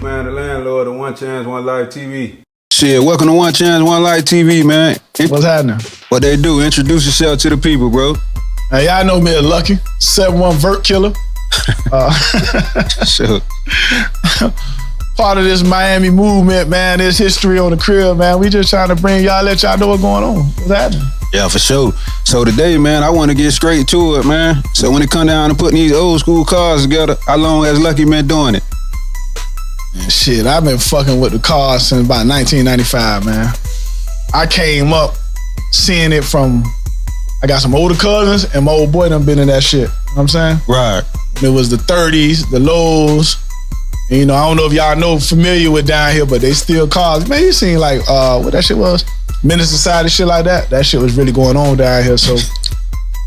man, the landlord of One Chance, One Life TV. Shit, welcome to One Chance, One Life TV, man. What's happening? What they do, introduce yourself to the people, bro. Hey, y'all know me as Lucky, 7-1 vert killer. Sure. Part of this Miami movement, man, this history on the crib, man. We just trying to bring y'all, let y'all know what's going on. What's happening? Yeah, for sure. So today, man, I want to get straight to it, man. So when it come down to putting these old school cars together, how long has Lucky been doing it? Shit, I've been fucking with the cars since about 1995, man. I came up seeing it from, I got some older cousins and my old boy done been in that shit. You know what I'm saying? Right. And it was the 30s, the lows. And, you know, I don't know if y'all familiar with down here, but they still cars. Man, you seen like, what that shit was? Menace Society, shit like that. That shit was really going on down here. So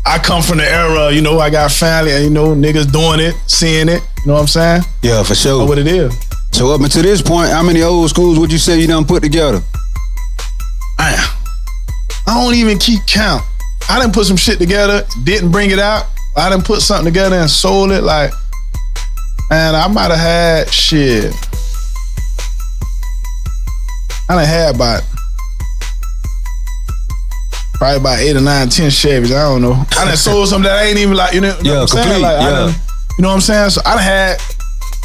I come from the era, you know, I got family and, you know, niggas doing it, seeing it. You know what I'm saying? Yeah, for sure. Know what it is. So up until this point, how many old schools would you say you done put together? Man, I don't even keep count. I done put some shit together, didn't bring it out. I done put something together and sold it. Like, man, I might have had shit. I done had probably about 8 or 9, 10 Chevys. I don't know. I done sold something that I ain't even like, you know what I'm saying? Like, yeah. You know what I'm saying? So I done had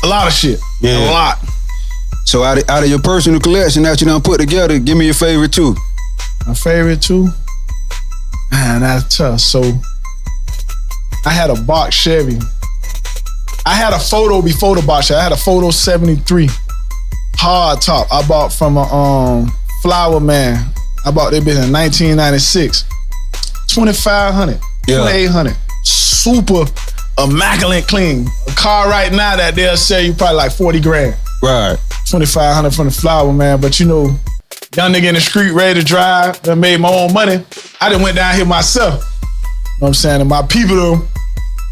a lot of shit. Yeah. A lot. So out of your personal collection that you done put together, give me your favorite two. My favorite two? Man, that's tough. So I had a box Chevy. I had a photo before the box Chevy. I had a photo 73 hard top. I bought from a Flower Man. I bought that bitch in 1996. 2,500, yeah. 2,800. Super immaculate clean. A car right now that they'll sell you probably like 40 grand. Right. 2,500 from the Flower Man. But you know, young nigga in the street ready to drive, done made my own money. I done went down here myself. You know what I'm saying? And my people though,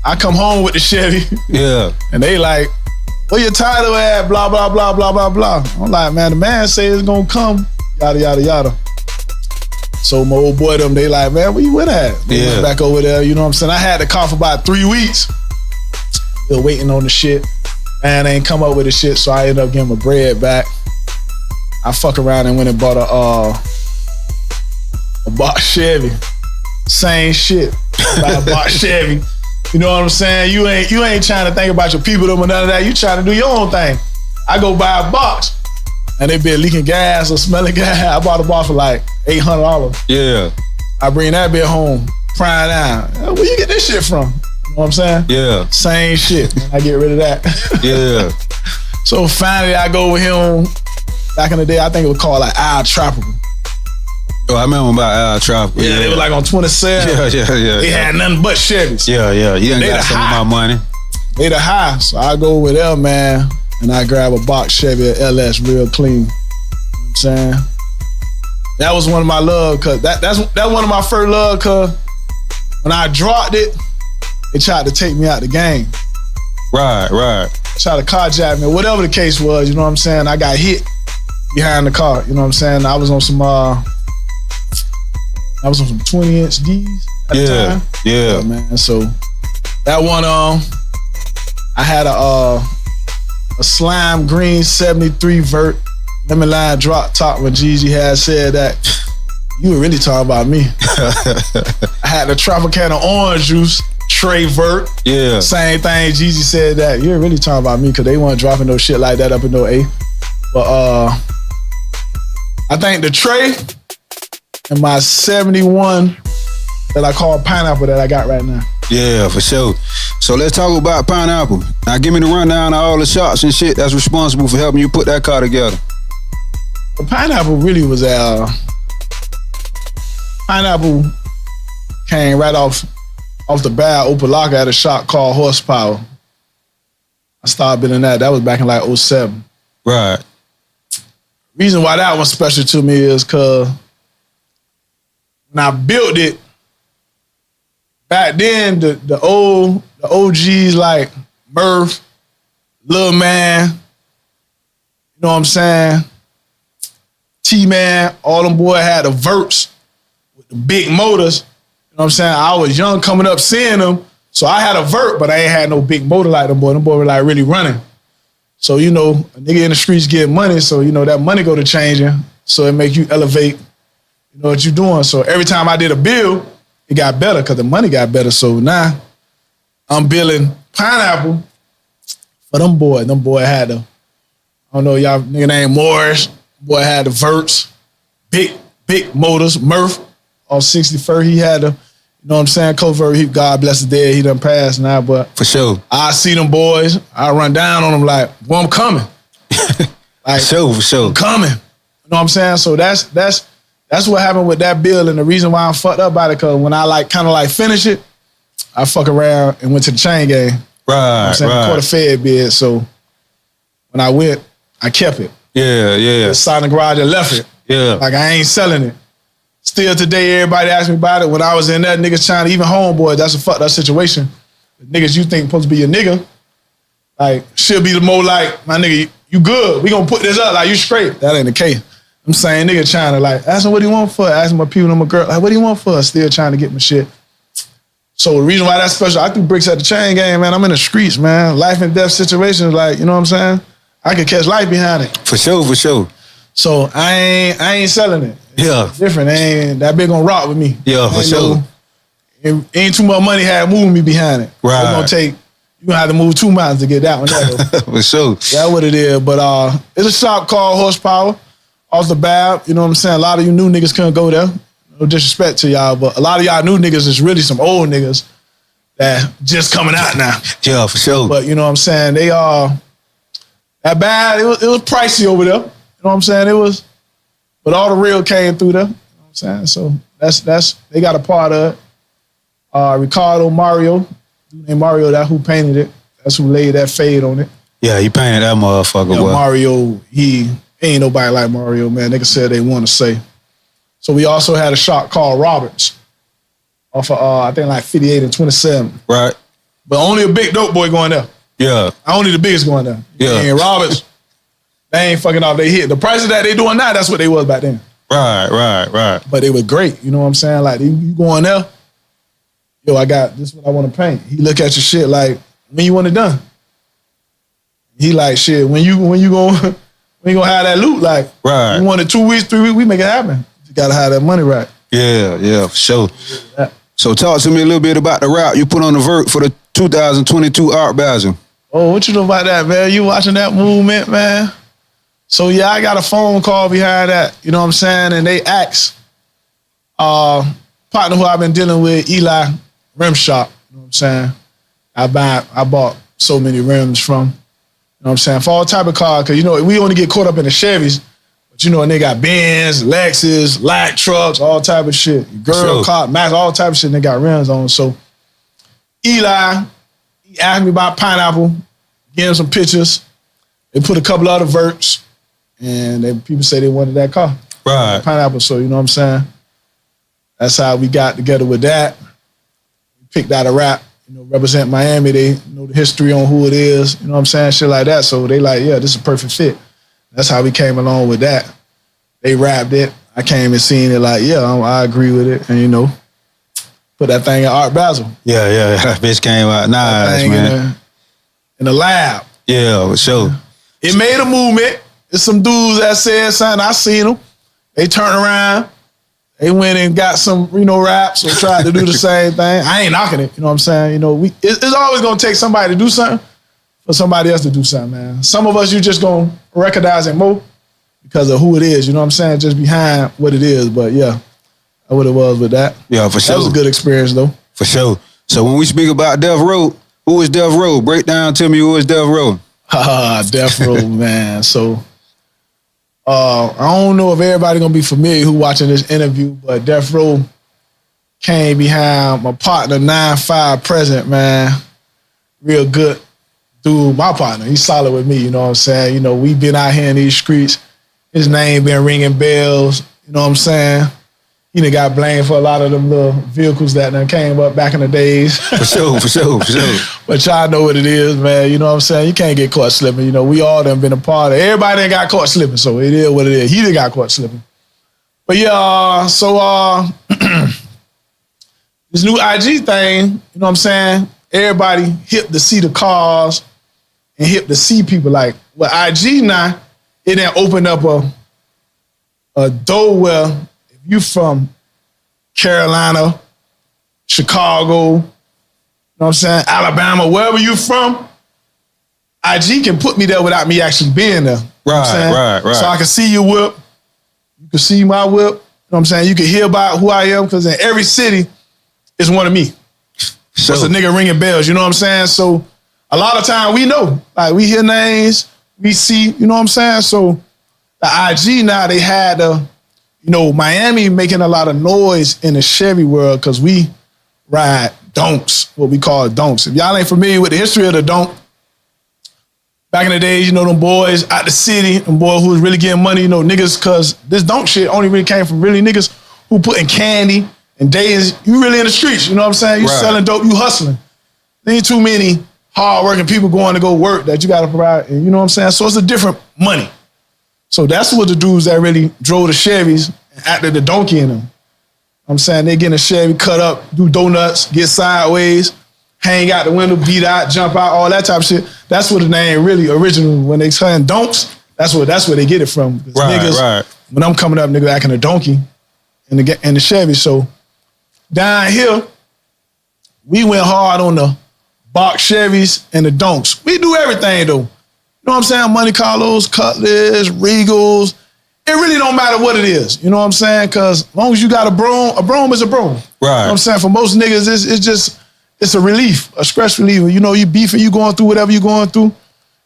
I come home with the Chevy. Yeah. And they like, where your title at? Blah, blah, blah, blah, blah, blah. I'm like, man, the man say it's gonna come. Yada, yada, yada. So my old boy them, they like, man, where you went at? They went back over there, you know what I'm saying? I had the car for about 3 weeks. Still waiting on the shit. Man, they ain't come up with the shit, so I ended up getting my bread back. I fuck around and went and bought a box Chevy. Same shit. Buy a box Chevy. You know what I'm saying? You ain't trying to think about your people them or none of that. You trying to do your own thing. I go buy a box and they been leaking gas or smelling gas. I bought a box for like $800. Yeah. I bring that bit home, crying down. Where you get this shit from? You know what I'm saying? Yeah. Same shit. I get rid of that. Yeah. So finally I go with him. Back in the day, I think it was called like Al Tropical. Oh, I remember about Al Tropical. Yeah, they were like on 27. Yeah. They had nothing but Chevys. Yeah. You done got some of my money. They the high. So I go with them, man, and I grab a box Chevy LS real clean. You know what I'm saying? That was one of my love, cause that's one of my first love, cause when I dropped it, they tried to take me out the game. Right. Tried to carjack me, whatever the case was, you know what I'm saying? I got hit behind the car, you know what I'm saying? I was on some 20-inch D's at the time. Yeah, man. So that one, I had a slime green 73 vert lemon line drop top when Jeezy had said that. You were really talking about me. I had the Tropicana orange juice Trey vert. Yeah. Same thing. Jeezy said that. You're really talking about me because they weren't dropping no shit like that up in no A. But I think the Trey and my 71 that I call Pineapple that I got right now. Yeah, for sure. So let's talk about Pineapple. Now give me the rundown of all the shots and shit that's responsible for helping you put that car together. Well, Pineapple really was Pineapple came right off the bat. Opalaka had a shop called Horsepower. I started building that. That was back in like 07. Right. Reason why that was special to me is because when I built it, back then the OGs like Murph, Lil Man, you know what I'm saying? T-Man, all them boys had the verts with the big motors. You know what I'm saying? I was young coming up seeing them, so I had a vert, but I ain't had no big motor like them boys. Them boys were like really running. So, you know, a nigga in the streets getting money, so, you know, that money go to changing, so it make you elevate, you know, what you doing. So every time I did a bill, it got better because the money got better. So now I'm billing Pineapple for them boys. Them boy had the, I don't know, y'all nigga named Morris. Boy had the Verts, big motors, Murph, on 61st. He had the, you know what I'm saying, Covert. God bless the dead. He done passed now, but For sure. I see them boys. I run down on them like, well, I'm coming. Like, For sure. I'm coming. You know what I'm saying? So that's what happened with that bill, and the reason why I'm fucked up about it, because when I like kind of like finish it, I fuck around and went to the chain gang. Right, You know what I'm saying? right. Caught a Fed bid, so when I went, I kept it. Yeah. Sat in the garage and left it. Yeah. Like, I ain't selling it. Still today, everybody ask me about it. When I was in that, niggas trying to, even homeboy, that's a fucked up situation. The niggas you think supposed to be your nigga, like, should be the more like, my nigga, you good. We gonna put this up, like, you straight. That ain't the case. I'm saying nigga trying to, like, ask him what he want for. Ask him my people, my girl, like, what do you want for? Still trying to get my shit. So the reason why that's special, I threw bricks at the chain gang, man. I'm in the streets, man. Life and death situations, like, you know what I'm saying? I could catch life behind it. For sure. So I ain't selling it. Yeah. It's different. That bitch gonna rock with me. Yeah, for sure. Ain't too much money had moving me behind it. Right. It's gonna take, you gonna have to move 2 miles to get that one. For sure. That's what it is. But it's a shop called Horsepower off the BAB. You know what I'm saying? A lot of you new niggas couldn't go there. No disrespect to y'all, but a lot of y'all new niggas is really some old niggas that just coming out now. Yeah, for sure. But you know what I'm saying? They that bad. It was pricey over there. You know what I'm saying? It was, but all the real came through there. You know what I'm saying? So that's they got a part of it. Ricardo Mario, dude named Mario, that who painted it. That's who laid that fade on it. Yeah, he painted that motherfucker. You know, Mario, he ain't nobody like Mario, man. Niggas said they want to say. So we also had a shot called Roberts off of, I think like 58 and 27. Right. But only a big dope boy going there. Yeah. Only the biggest going there. Yeah. And Roberts, they ain't fucking off they hit. The prices that they doing now, that's what they was back then. Right. But they were great. You know what I'm saying? Like, you going there, yo, I got this what I want to paint. He look at your shit like, when you want it done? He like, shit, when you gonna have that loot? Like, Right. you want it 2 weeks, 3 weeks, we make it happen. You gotta have that money right. Yeah, for sure. So talk to me a little bit about the route you put on the vert for the 2022 Art Basel. Oh, what you know about that, man? You watching that movement, man? So yeah, I got a phone call behind that, you know what I'm saying? And they asked partner who I've been dealing with, Eli Rim Shop, you know what I'm saying? I bought so many rims from, you know what I'm saying, for all type of cars, because you know, we only get caught up in the Chevys, but you know, and they got Benz, Lexus, light trucks, all type of shit. Girl, car, Max, all type of shit, and they got rims on. So Eli, he asked me about Pineapple, gave him some pictures. They put a couple other verts, and people say they wanted that car. Right. Pineapple, so you know what I'm saying? That's how we got together with that. We picked out a rap, you know, represent Miami. They know the history on who it is, you know what I'm saying? Shit like that. So they like, yeah, this is a perfect fit. That's how we came along with that. They rapped it. I came and seen it like, yeah, I agree with it. And, you know, put that thing in Art Basel. Yeah. That bitch came out nice, man. In the lab. Yeah, for sure. It made a movement. There's some dudes that said something. I seen them. They turned around. They went and got some, you know, raps or tried to do the same thing. I ain't knocking it. You know what I'm saying? You know, it's always going to take somebody to do something for somebody else to do something, man. Some of us, you just going to recognize it more because of who it is. You know what I'm saying? Just behind what it is. But, yeah, that's what it was with that. Yeah, for sure. That was a good experience, though. For sure. So when we speak about Death Row, who is Death Row? Break down to me who is Death Row. Death Row, man. So, I don't know if everybody gonna be familiar who watching this interview, but Death Row came behind my partner, 9-5 President, man. Real good dude, my partner. He's solid with me, you know what I'm saying? You know, we've been out here in these streets. His name been ringing bells, you know what I'm saying? He done got blamed for a lot of them little vehicles that done came up back in the days. For sure. But y'all know what it is, man. You know what I'm saying? You can't get caught slipping. You know, we all done been a part of it. Everybody done got caught slipping, so it is what it is. He done got caught slipping. But yeah, so this new IG thing, you know what I'm saying? Everybody hip to see the cars and hip to see people. Like, with IG now, it then opened up a door where if you from Carolina, Chicago, you know what I'm saying, Alabama, wherever you from, IG can put me there without me actually being there. Right. So I can see your whip. You can see my whip. You know what I'm saying? You can hear about who I am because in every city is one of me. So it's a nigga ringing bells, you know what I'm saying? So a lot of time we know. Like, we hear names, we see, you know what I'm saying? So the IG now, they had Miami making a lot of noise in the Chevy world because we ride donks, what we call donks. If y'all ain't familiar with the history of the donk, back in the days, them boys out the city, them boys who was really getting money, niggas, because this donk shit only really came from really niggas who putting candy and days, you really in the streets, you know what I'm saying? You selling dope, you hustling. There ain't too many hardworking people going to go work that you got to provide, and you know what I'm saying? So it's a different money. So that's what the dudes that really drove the Chevys and acted the donkey in them. You know what I'm saying? They get in a Chevy, cut up, do donuts, get sideways, hang out the window, beat out, jump out, all that type of shit. That's what the name really original, when they saying donks, that's where they get it from. Niggas, when I'm coming up, nigga acting a donkey in the Chevy. So down here, we went hard on the box Chevys and the donks. We do everything though. You know what I'm saying? Monte Carlos, Cutlass, Regals. It really don't matter what it is. You know what I'm saying? Because as long as you got a broom is a broom. Right. You know what I'm saying? For most niggas, it's a relief, a stress reliever. You beefing, you going through whatever you going through. You know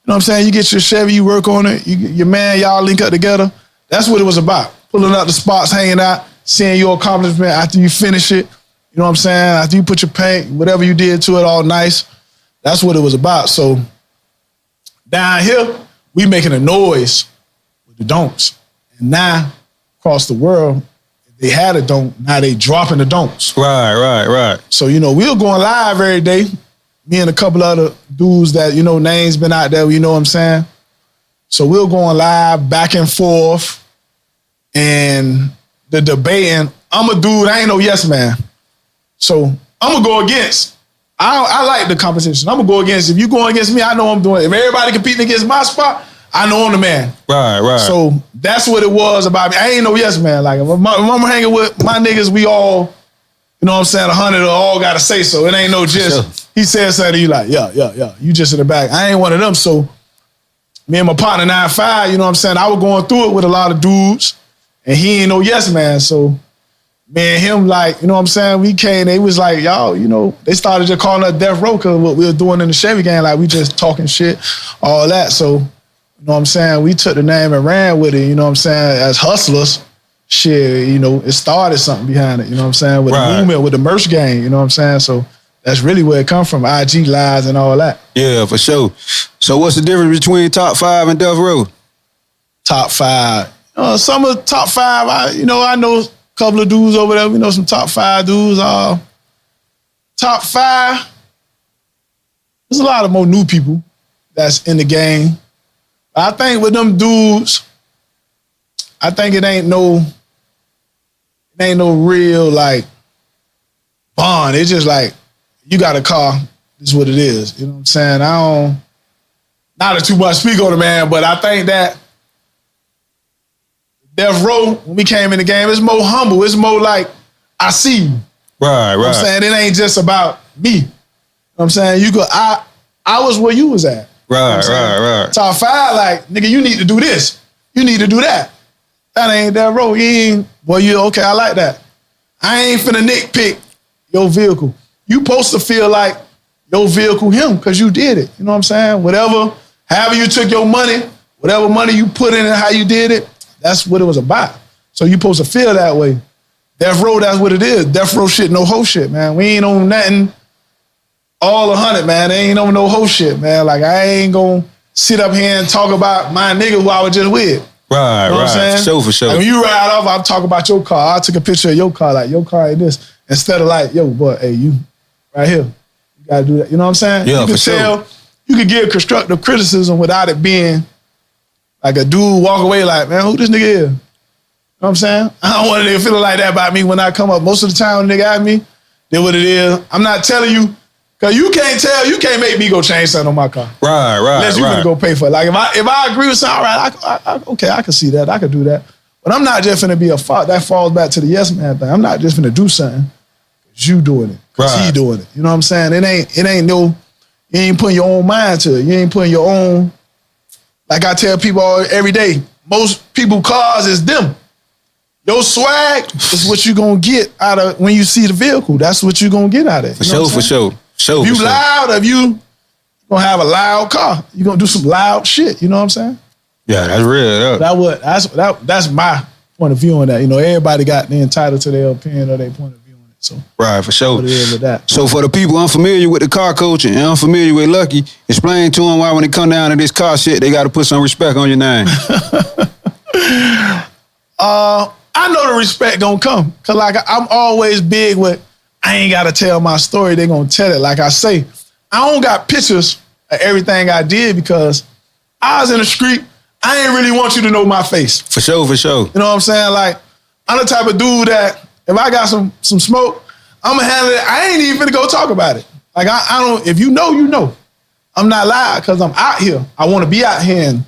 what I'm saying? You get your Chevy, you work on it. Your man, y'all link up together. That's what it was about. Pulling up the spots, hanging out, seeing your accomplishment after you finish it. You know what I'm saying? After you put your paint, whatever you did to it, all nice. That's what it was about. So down here, we making a noise with the donks. And now, across the world, if they had a donk, now they dropping the donks. Right. So, we're going live every day. Me and a couple other dudes that, names been out there, you know what I'm saying? So we're going live back and forth. And the debating, I'm a dude, I ain't no yes man. So I'm going to go against. I like the competition. I'm going to go against. If you going against me, I know I'm doing it. If everybody competing against my spot, I know I'm the man. Right. So that's what it was about me. I ain't no yes man. Like, if I'm hanging with my niggas, we all, you know what I'm saying, 100 all got to say so. It ain't no just, he said something to you like, yeah. You just in the back. I ain't one of them. So me and my partner 9-5, you know what I'm saying, I was going through it with a lot of dudes, and he ain't no yes man. So me and him, like, you know what I'm saying, we came, they was like, y'all, they started just calling us Death Row because what we were doing in the Chevy gang, like, we just talking shit, all that. So, you know what I'm saying, we took the name and ran with it, you know what I'm saying, as hustlers. Shit, it started something behind it, you know what I'm saying, with the movement, with the merch gang, you know what I'm saying? So that's really where it come from, IG lives and all that. Yeah, for sure. So what's the difference between Top 5 and Death Row? Top 5. Some of the Top 5, I know couple of dudes over there. We know some Top 5 dudes. Top 5, there's a lot of more new people that's in the game. I think with them dudes, I think it ain't no real, like, bond. It's just like, you got a car, this is what it is. You know what I'm saying? Not to too much speak on it, man, but I think that Death Row, when we came in the game, it's more humble. It's more like, I see you. Right. You know what I'm saying? It ain't just about me. You know what I'm saying? I was where you was at. Right. Top 5, like, nigga, you need to do this. You need to do that. That ain't Death Row. You ain't, okay, I like that. I ain't finna nitpick your vehicle. You supposed to feel like your vehicle him because you did it. You know what I'm saying? However you took your money, whatever money you put in and how you did it, that's what it was about. So you supposed to feel that way. Death Row, that's what it is. Death Row shit, no hoe shit, man. We ain't on nothing all 100, man. They ain't on no hoe shit, man. Like, I ain't gonna sit up here and talk about my nigga who I was just with. Right, you know what I'm saying? For sure. Like, when you ride off, I'll talk about your car. I took a picture of your car, like, your car ain't this. Instead of like, yo, boy, hey, you right here. You gotta do that. You know what I'm saying? Yeah, you can for sure. You can give constructive criticism without it being like a dude walk away like, man, who this nigga is? You know what I'm saying? I don't want a nigga feeling like that about me when I come up. Most of the time when a nigga ask me, then what it is, I'm not telling you Cause you can't make me go change something on my car. Right. Unless you gonna go pay for it. Like if I agree with something, all right, okay, I can see that. I could do that. But I'm not just finna be that falls back to the yes man thing. I'm not just finna do something cause you doing it. Cause he doing it. You know what I'm saying? You ain't putting your own mind to it. You ain't putting your own, like I tell people every day, most people cars is them. Your swag is what you gonna get out of when you see the vehicle. That's what you gonna get out of it. For sure. If you loud, if you gonna have a loud car, you gonna do some loud shit. You know what I'm saying? Yeah, that's real. That's my point of view on that. You know, everybody got entitled to their opinion or their point of view on it. So right, for sure. What it is with that. So for the people unfamiliar with the car coaching and unfamiliar with Lucky, explain to them why when it come down to this car shit, they got to put some respect on your name. I know the respect gonna come. Cause like I'm always big with, I ain't gotta tell my story, they gonna tell it. Like I say, I don't got pictures of everything I did because I was in the street, I ain't really want you to know my face. For sure. You know what I'm saying? Like, I'm the type of dude that if I got some smoke, I'm gonna handle it. I ain't even finna go talk about it. Like I don't, if you know, you know. I'm not loud because I'm out here. I wanna be out here and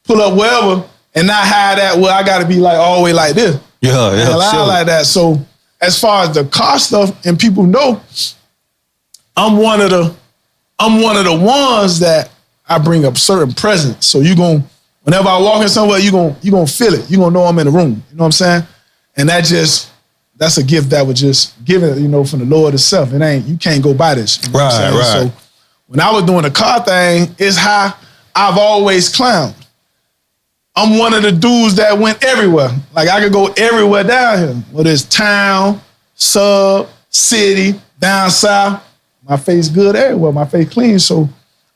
pull up wherever and not hide that, well, I gotta be like all the way like this. Yeah, sure. Like that. So as far as the car stuff, and people know, I'm one of the ones that I bring up certain presence. So whenever I walk in somewhere, you gonna feel it. You gonna know I'm in the room. You know what I'm saying? And that's a gift that was just given, you know, from the Lord itself. You can't go by this. You know what I'm saying? So when I was doing the car thing, it's how I've always clowned. I'm one of the dudes that went everywhere. Like I could go everywhere down here. Whether it's town, sub, city, down south. My face good everywhere. My face clean. So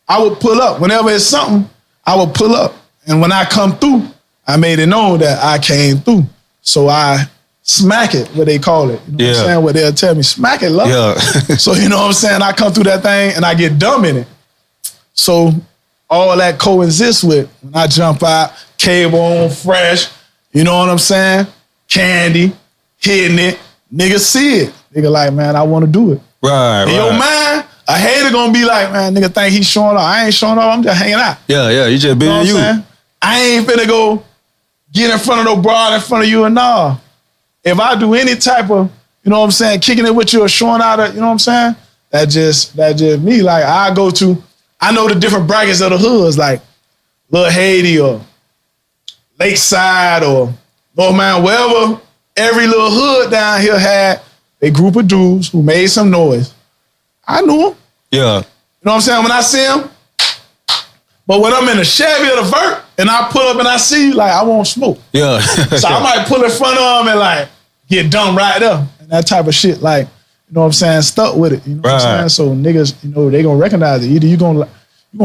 I would pull up. Whenever it's something, I would pull up. And when I come through, I made it known that I came through. So I smack it, what they call it. You know what I'm saying? What they'll tell me, smack it, love. Yeah. So you know what I'm saying? I come through that thing and I get dumb in it. So all that coexists with when I jump out, cable on, fresh, you know what I'm saying? Candy, hitting it, niggas see it. Nigga like, man, I want to do it. Right. In your mind, a hater gonna be like, man, nigga think he's showing off. I ain't showing off, I'm just hanging out. Yeah, you just being you. I ain't finna go get in front of no broad in front of you and nah. If I do any type of, you know what I'm saying, kicking it with you or showing out, you know what I'm saying? That just me. Like I know the different brackets of the hoods, like Lil Haiti or Lakeside or North Mountain, wherever every little hood down here had a group of dudes who made some noise. I knew them. Yeah. You know what I'm saying? When I see them. But when I'm in the Chevy or the Vert and I pull up and I see you, like, I won't smoke. Yeah. So I might pull in front of them and like get dumb right up. And that type of shit, like, you know what I'm saying, stuck with it. You know what I'm saying? So niggas, you know, they gonna recognize it. Either you gonna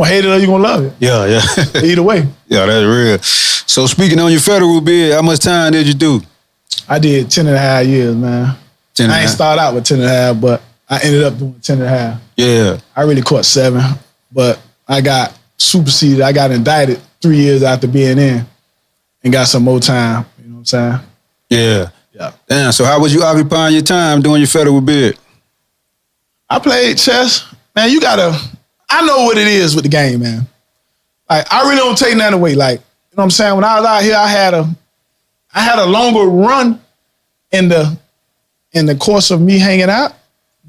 hate it or you gonna love it. Yeah. Either way. Yeah, that's real. So speaking on your federal bid, how much time did you do? I did 10 and a half years, man. I ain't start out with 10 and a half, but I ended up doing 10 and a half. Yeah. I really caught 7, but I got superseded. I got indicted 3 years after being in and got some more time. You know what I'm saying? Yeah. Yeah. Damn, so how was you occupying your time doing your federal bid? I played chess. Man, I know what it is with the game, man. Like, I really don't take nothing away. Like, you know what I'm saying? When I was out here, I had a longer run in the course of me hanging out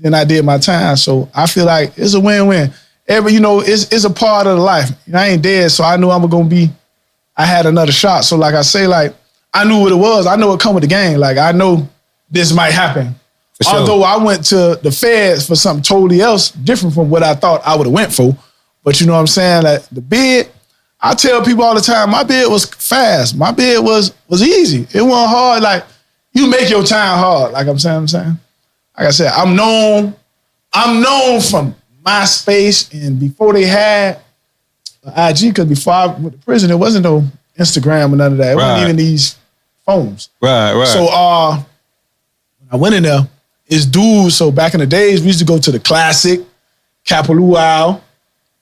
than I did my time. So I feel like it's a win-win. It's a part of the life. You know, I ain't dead, so I knew I had another shot. So like I say, like, I knew what it was. I know it come with the game. Like, I know this might happen. For sure. Although I went to the feds for something totally else, different from what I thought I would have went for. But you know what I'm saying? Like, the bid, I tell people all the time, my bid was fast. My bid was easy. It wasn't hard. Like, you make your time hard. Like I'm saying. Like I said, I'm known from MySpace and before they had IG, because before I went to prison, there wasn't no Instagram or none of that. It wasn't even these phones. Right. So when I went in there, it's dudes. So back in the days, we used to go to the Classic, Kapalua,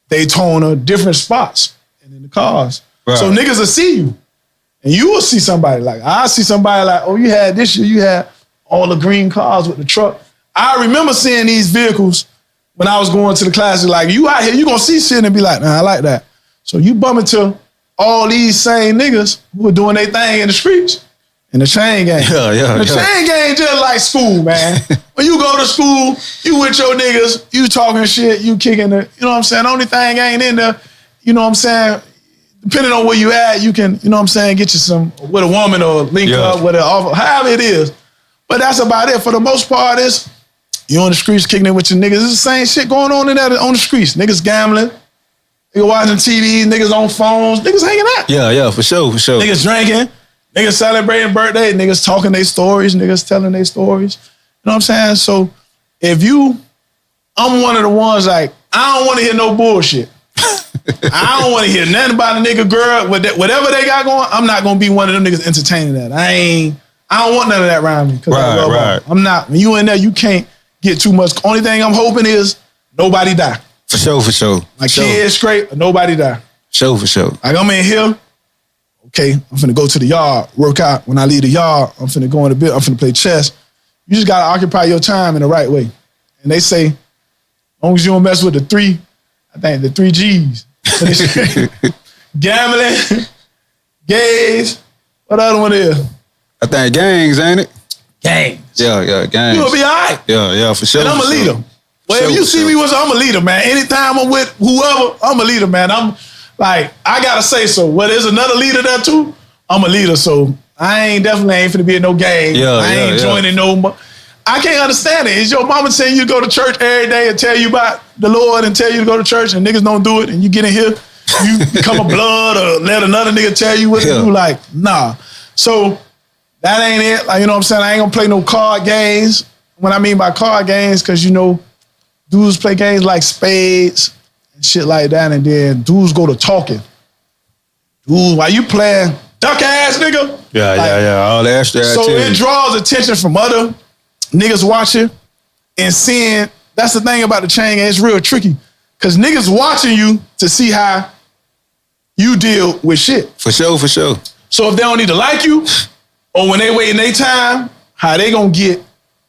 Daytona, different spots and in the cars. Right. So niggas will see you. And you will see somebody like, I see somebody like, oh, you had this year, you had all the green cars with the truck. I remember seeing these vehicles when I was going to the classes, like, you out here, you gonna see shit and be like, nah, I like that. So you bump into all these same niggas who are doing their thing in the streets, in the chain gang. The chain gang just like school, man. When you go to school, you with your niggas, you talking shit, you kicking it. You know what I'm saying? The only thing ain't in there, you know what I'm saying? Depending on where you at, you can, you know what I'm saying, get you some, with a woman or link up with her, however it is. But that's about it. For the most part, it's, you on the streets kicking it with your niggas. It's the same shit going on in there on the streets. Niggas gambling, niggas watching TV, niggas on phones, niggas hanging out. Yeah, for sure. Niggas drinking, niggas celebrating birthday, niggas talking their stories, niggas telling their stories. You know what I'm saying? So I'm one of the ones like, I don't want to hear no bullshit. I don't want to hear nothing about a nigga girl. Whatever they got going, I'm not going to be one of them niggas entertaining that. I don't want none of that around me. Right. I'm not. When you in there, you can't get too much. Only thing I'm hoping is nobody die. For sure. My kids straight, but nobody die. For sure. Like, I'm in here. Okay, I'm finna go to the yard, work out. When I leave the yard, I'm finna go in the bit. I'm finna play chess. You just gotta occupy your time in the right way. And they say, as long as you don't mess with the three G's. Gambling, gays, what other one is? I think gangs, ain't it? Gangs. Yeah, gangs. You'll be all right. Yeah, for sure. And I'm a leader. Well, if you see me I'm a leader, man. Anytime I'm with whoever, I'm a leader, man. I'm like, I gotta say so. Well, there's another leader there too. I'm a leader, so I definitely ain't finna be in no gang. I ain't joining no. I can't understand it. Is your mama saying you go to church every day and tell you about the Lord and tell you to go to church and niggas don't do it and you get in here, you become a blood or let another nigga tell you what to do? Like, nah. So that ain't it. Like, you know what I'm saying? I ain't gonna play no card games. What I mean by card games, because, you know, dudes play games like spades and shit like that, and then dudes go to talking. Dudes, while you playing duck ass nigga. Yeah. All that extra So it draws attention from other niggas watching and seeing. That's the thing about the chain gang. It's real tricky. Because niggas watching you to see how you deal with shit. For sure. So if they don't need to like you, or when they waiting their time, how they gonna get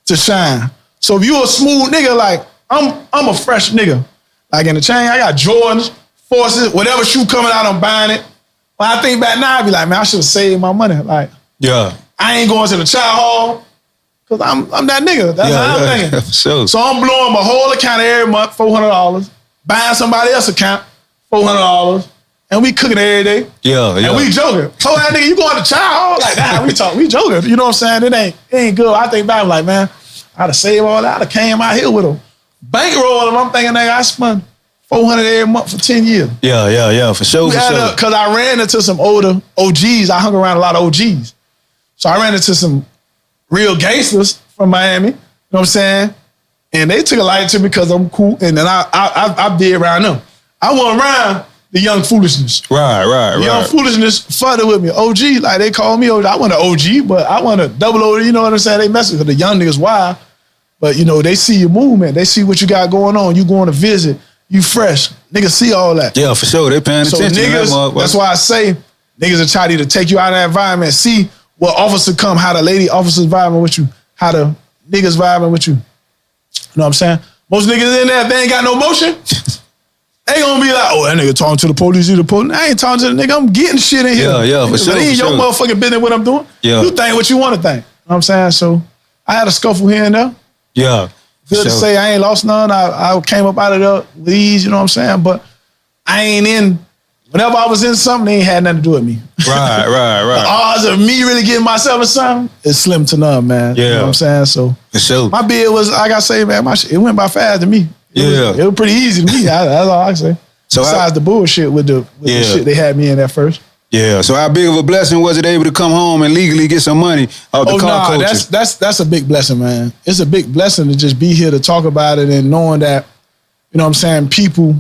to shine? So if you a smooth nigga, like, I'm a fresh nigga. Like in the chain, I got Jordans, Forces, whatever shoe coming out, I'm buying it. When I think back now, I be like, man, I should have saved my money. Like, I ain't going to the child hall because I'm that nigga. That's how I'm thinking. Sure. So I'm blowing my whole account every month, $400, buying somebody else's account, $400, and we cooking every day. And we joking. So that nigga, you going to child hall? Like, nah, we joking. You know what I'm saying? It ain't good. I think back, like, man, I'd have saved all that. I'd have came out here with a bankroll, and I'm thinking, nigga, I spent $400 every month for 10 years. Yeah, for sure. Because I ran into some older OGs. I hung around a lot of OGs. So I ran into some real gangsters from Miami. You know what I'm saying? And they took a liking to me because I'm cool. And then I did around them. I went around the young foolishness. Right. Young foolishness fudded with me. OG, like they call me OG. I want an OG, but I want a double OG. You know what I'm saying? They mess with the young niggas wild. But, you know, they see your movement. They see what you got going on. You going to visit. You fresh. Niggas see all that. Yeah, for sure. They paying attention. So niggas, that's why I say niggas are trying to take you out of that environment. See what officer come, how the lady officers vibing with you, how the niggas vibing with you. You know what I'm saying? Most niggas in there, if they ain't got no motion, they gonna be like, oh, that nigga talking to the police, I ain't talking to the nigga, I'm getting shit in here. Yeah, for sure. But it ain't your motherfucking business what I'm doing. Yeah. You think what you want to think. You know what I'm saying? So I had a scuffle here and there. Yeah. Good to say I ain't lost none. I came up out of there with ease, you know what I'm saying? But I ain't in, whenever I was in something, they ain't had nothing to do with me. Right. The odds of me really getting myself in something is slim to none, man. Yeah. You know what I'm saying? So for sure. My bid was, like I say, man, it went by fast to me. It was pretty easy to me. That's all I can say. So besides the bullshit with the shit they had me in at first. Yeah. So how big of a blessing was it able to come home and legally get some money out the car culture? That's a big blessing, man. It's a big blessing to just be here to talk about it and knowing that, you know what I'm saying, people,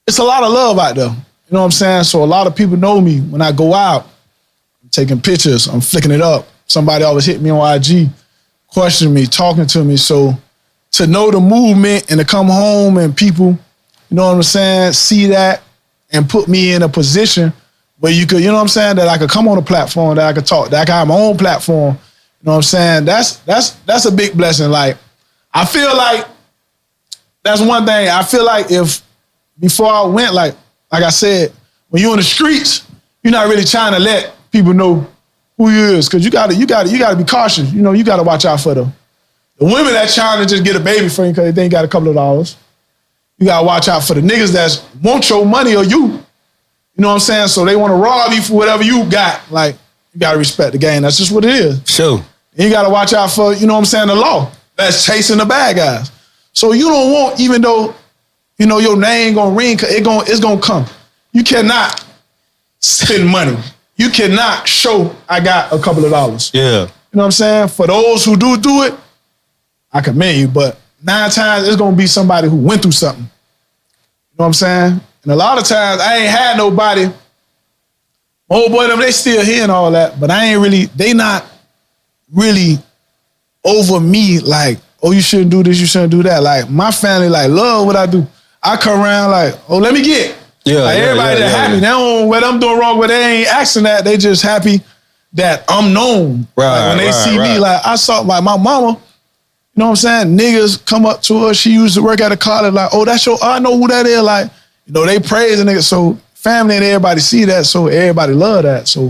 it's a lot of love out there. You know what I'm saying? So a lot of people know me when I go out, I'm taking pictures, I'm flicking it up. Somebody always hit me on IG, questioning me, talking to me. So to know the movement and to come home and people, you know what I'm saying, see that and put me in a position where you could, you know what I'm saying, that I could come on a platform, that I could talk, that I could have my own platform. You know what I'm saying? That's a big blessing. Like, I feel like that's one thing. I feel like if before I went, like I said, when you're in the streets, you're not really trying to let people know who you is, because you gotta be cautious. You know, you gotta watch out for the women that trying to just get a baby for you because they ain't got a couple of dollars. You gotta watch out for the niggas that want your money or you. You know what I'm saying? So they want to rob you for whatever you got. Like, you gotta respect the game. That's just what it is. Sure. And you gotta watch out for, you know what I'm saying, the law that's chasing the bad guys. So you don't want, even though, you know, your name gonna ring, it's gonna come. You cannot spend money. You cannot show I got a couple of dollars. Yeah. You know what I'm saying? For those who do it, I commend you, but 9 times it's gonna be somebody who went through something. You know what I'm saying? And a lot of times I ain't had nobody. My old boy, them, they still here and all that, but they not really over me like, oh, you shouldn't do this, you shouldn't do that. Like, my family, like, love what I do. I come around like, oh, let me get. Yeah, like, everybody that happy. They don't, what I'm doing wrong, but they ain't asking that. They just happy that I'm known. Right, like, when they see me, like, I saw, like, my mama, you know what I'm saying? Niggas come up to her. She used to work at a college, like, oh, that's your, I know who that is. Like, you know, they praise a nigga. So family and everybody see that. So everybody love that. So, you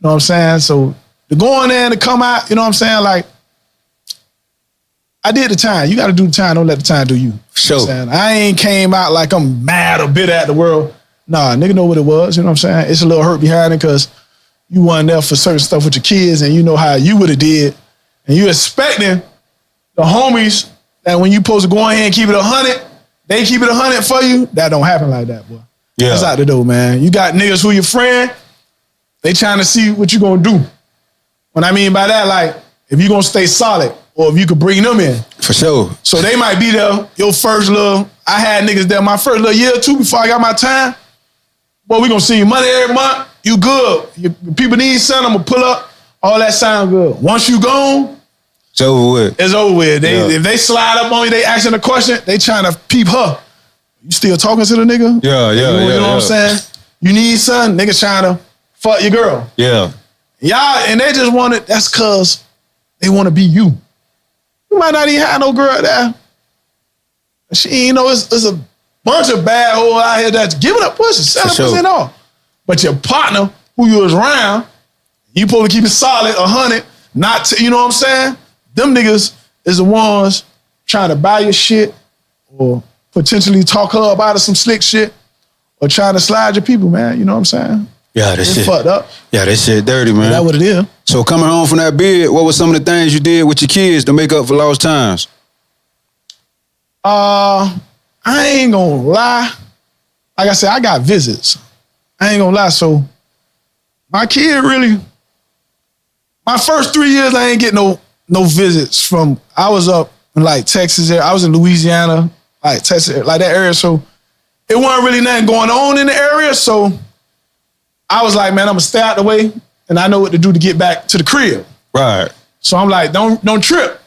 know what I'm saying? So to go in there and to come out, you know what I'm saying? Like, I did the time. You got to do the time. Don't let the time do you. Sure. You know what I'm saying? I ain't came out like I'm mad or bitter at the world. Nah, nigga know what it was. You know what I'm saying? It's a little hurt behind it because you wasn't there for certain stuff with your kids and you know how you would have did. And you expecting the homies that when you supposed to go in here and keep it 100, they keep it 100 for you. That don't happen like that, boy. Yeah. That's out the door, man. You got niggas who your friend, they trying to see what you gonna do. What I mean by that, like, if you gonna stay solid or if you could bring them in. For sure. So they might be there, your first little, I had niggas there my first little year or two before I got my time. Boy, we gonna see you money every month. You good. Your people need something, I'm gonna pull up. All that sound good. Once you gone, it's over with. It's over with. If they slide up on you, they asking a question, they trying to peep her. You still talking to the nigga? Yeah. You know what I'm saying? You need something, nigga trying to fuck your girl. Yeah. Y'all, and they just want it, that's cause they want to be you. You might not even have no girl there. She, you know, it's a bunch of bad hoes out here that's giving up pussy, selling pussy and all. But your partner, who you was around, you supposed to keep it solid, 100, not to, you know what I'm saying? Them niggas is the ones trying to buy your shit or potentially talk her up out of some slick shit or trying to slide your people, man. You know what I'm saying? Yeah, that shit fucked up. Yeah, that shit dirty, man. That's what it is. So coming home from that bid, what were some of the things you did with your kids to make up for lost times? I ain't gonna lie. Like I said, I got visits. I ain't gonna lie. So my kid really, my first 3 years, I ain't get no visits from, I was up in like Texas, I was in Louisiana, like Texas, like that area. So it wasn't really nothing going on in the area. So I was like, man, I'm gonna stay out the way and I know what to do to get back to the crib. Right. So I'm like, don't trip.